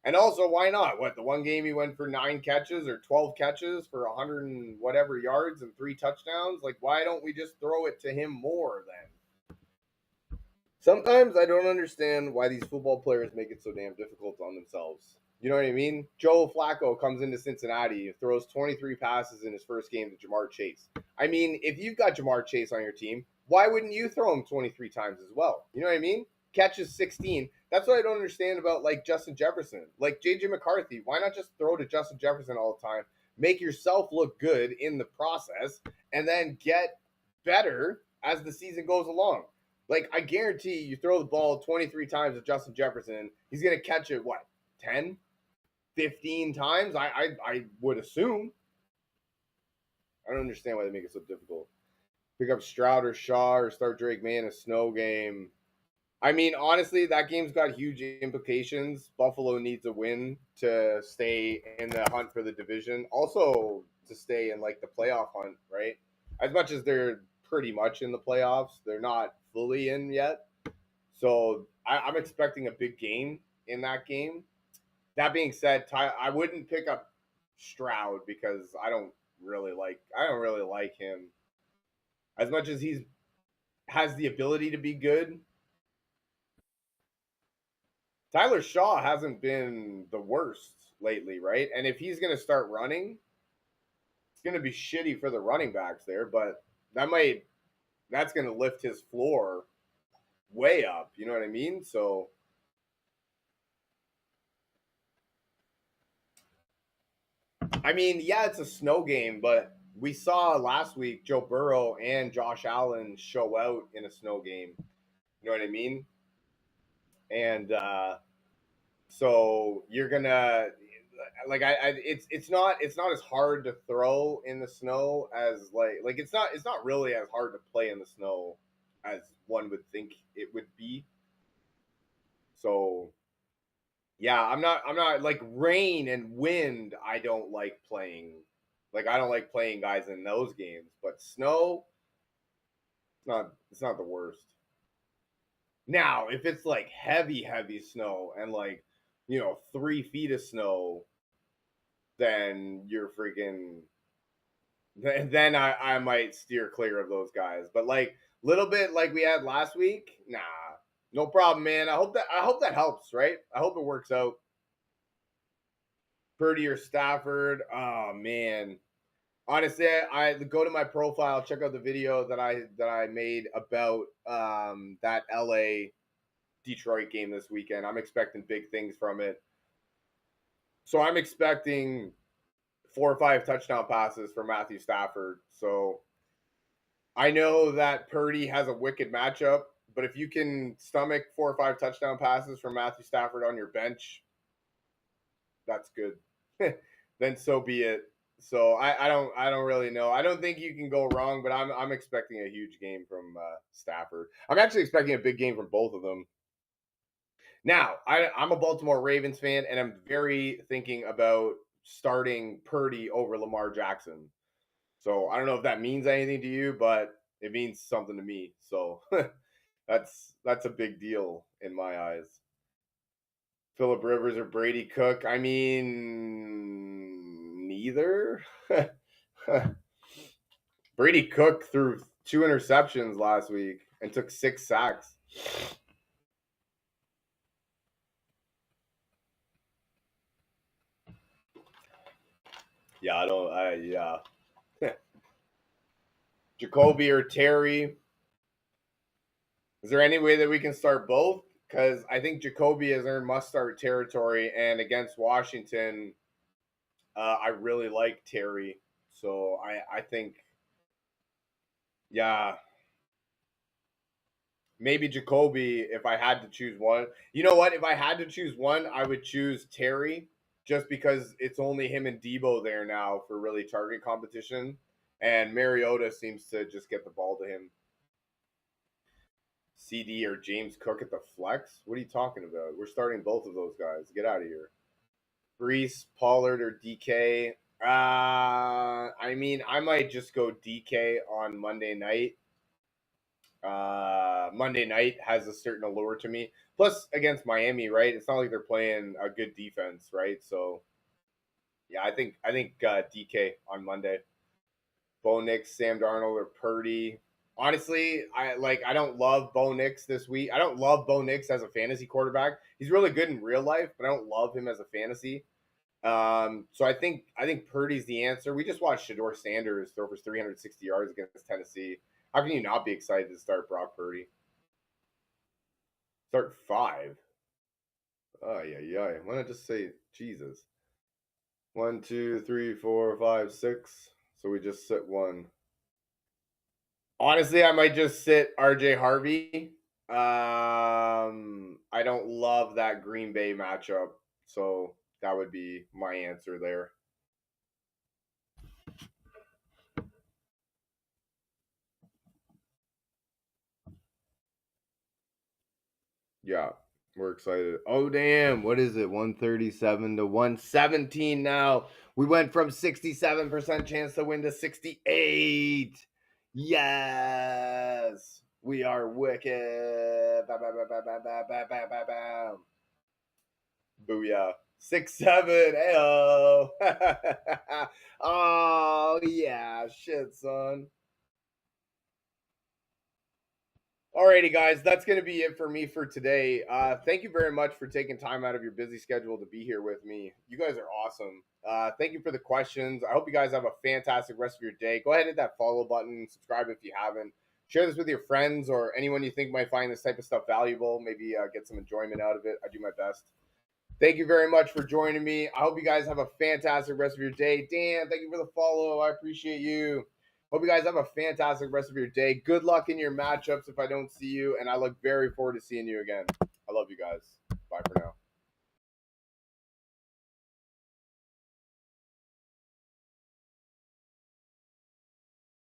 And also, why not? What, the one game he went for 9 catches or 12 catches for 100 and whatever yards and 3 touchdowns? Like, why don't we just throw it to him more then? Sometimes I don't understand why these football players make it so damn difficult on themselves. You know what I mean? Joe Flacco comes into Cincinnati, throws 23 passes in his first game to Jamar Chase. I mean, if you've got Jamar Chase on your team, why wouldn't you throw him 23 times as well? You know what I mean? Catches 16. That's what I don't understand about like Justin Jefferson. Like JJ McCarthy, why not just throw to Justin Jefferson all the time? Make yourself look good in the process and then get better as the season goes along. Like, I guarantee you throw the ball 23 times to Justin Jefferson, he's going to catch it, what, 10, 15 times? I would assume. I don't understand why they make it so difficult. Pick up Stroud or Shaw or start Drake May in a snow game. I mean, honestly, that game's got huge implications. Buffalo needs a win to stay in the hunt for the division. Also, to stay in, like, the playoff hunt, right? As much as they're pretty much in the playoffs, they're not fully in yet. So I'm expecting a big game in that game. That being said, I wouldn't pick up Stroud because I don't really like him as much as he's has the ability to be good. Tyler Shaw hasn't been the worst lately, right? And if he's going to start running, it's going to be shitty for the running backs there, but that's going to lift his floor way up. You know what I mean? So I mean, yeah, it's a snow game, but we saw last week Joe Burrow and Josh Allen show out in a snow game. You know what I mean? And so you're gonna like it's not as hard to throw in the snow as like it's not really as hard to play in the snow as one would think it would be. So yeah, I'm not like rain and wind. I don't like playing. Like I don't like playing guys in those games. But snow, it's not the worst. Now, if it's like heavy snow and like 3 feet of snow, then you're freaking. Then I might steer clear of those guys. But like little bit like we had last week, nah, no problem, man. I hope that helps, right? I hope it works out. Purdy or Stafford. Oh man. Honestly, I go to my profile, check out the video that I made about that LA Detroit game this weekend. I'm expecting big things from it. So I'm expecting 4 or 5 touchdown passes for Matthew Stafford. So I know that Purdy has a wicked matchup, but if you can stomach 4 or 5 touchdown passes from Matthew Stafford on your bench, that's good. Then so be it. So I don't really know. I don't think you can go wrong, but I'm expecting a huge game from Stafford. I'm actually expecting a big game from both of them. Now I'm a Baltimore Ravens fan, and I'm very thinking about starting Purdy over Lamar Jackson. So I don't know if that means anything to you, but it means something to me. So that's a big deal in my eyes. Philip Rivers or Brady Cook? I mean, neither. Brady Cook threw 2 interceptions last week and took 6 sacks. Yeah, I don't. Yeah. Jacoby or Terry? Is there any way that we can start both? Because I think Jacoby has earned must-start territory, and against Washington, I really like Terry. So I think, yeah, maybe Jacoby if I had to choose one. You know what? If I had to choose one, I would choose Terry just because it's only him and Debo there now for really target competition. And Mariota seems to just get the ball to him. CD or James Cook at the flex? What are you talking about? We're starting both of those guys. Get out of here. Brees, Pollard, or DK. I mean, I might just go DK on Monday night. Monday night has a certain allure to me. Plus, against Miami, right? It's not like they're playing a good defense, right? So, yeah, I think DK on Monday. Bo Nix, Sam Darnold, or Purdy. Honestly, I don't love Bo Nix this week. I don't love Bo Nix as a fantasy quarterback. He's really good in real life, but I don't love him as a fantasy. So I think Purdy's the answer. We just watched Shedeur Sanders throw for 360 yards against Tennessee. How can you not be excited to start Brock Purdy? Start 5. Oh yeah. Why not just say Jesus? 1, 2, 3, 4, 5, 6. So we just sit 1. Honestly, I might just sit RJ Harvey. I don't love that Green Bay matchup, so that would be my answer there. Yeah, we're excited. Oh damn, what is it? 137 to 117 now. We went from 67% chance to win to 68. Yes. We are wicked. Booyah. 6-7. Ayo. Oh yeah, shit, son. Alrighty, guys, that's going to be it for me for today. Thank you very much for taking time out of your busy schedule to be here with me. You guys are awesome. Thank you for the questions. I hope you guys have a fantastic rest of your day. Go ahead and hit that follow button, subscribe if you haven't. Share this with your friends or anyone you think might find this type of stuff valuable. Maybe get some enjoyment out of it. I do my best. Thank you very much for joining me. I hope you guys have a fantastic rest of your day. Dan, thank you for the follow. I appreciate you. Hope you guys have a fantastic rest of your day. Good luck in your matchups if I don't see you, and I look very forward to seeing you again. I love you guys. Bye for now.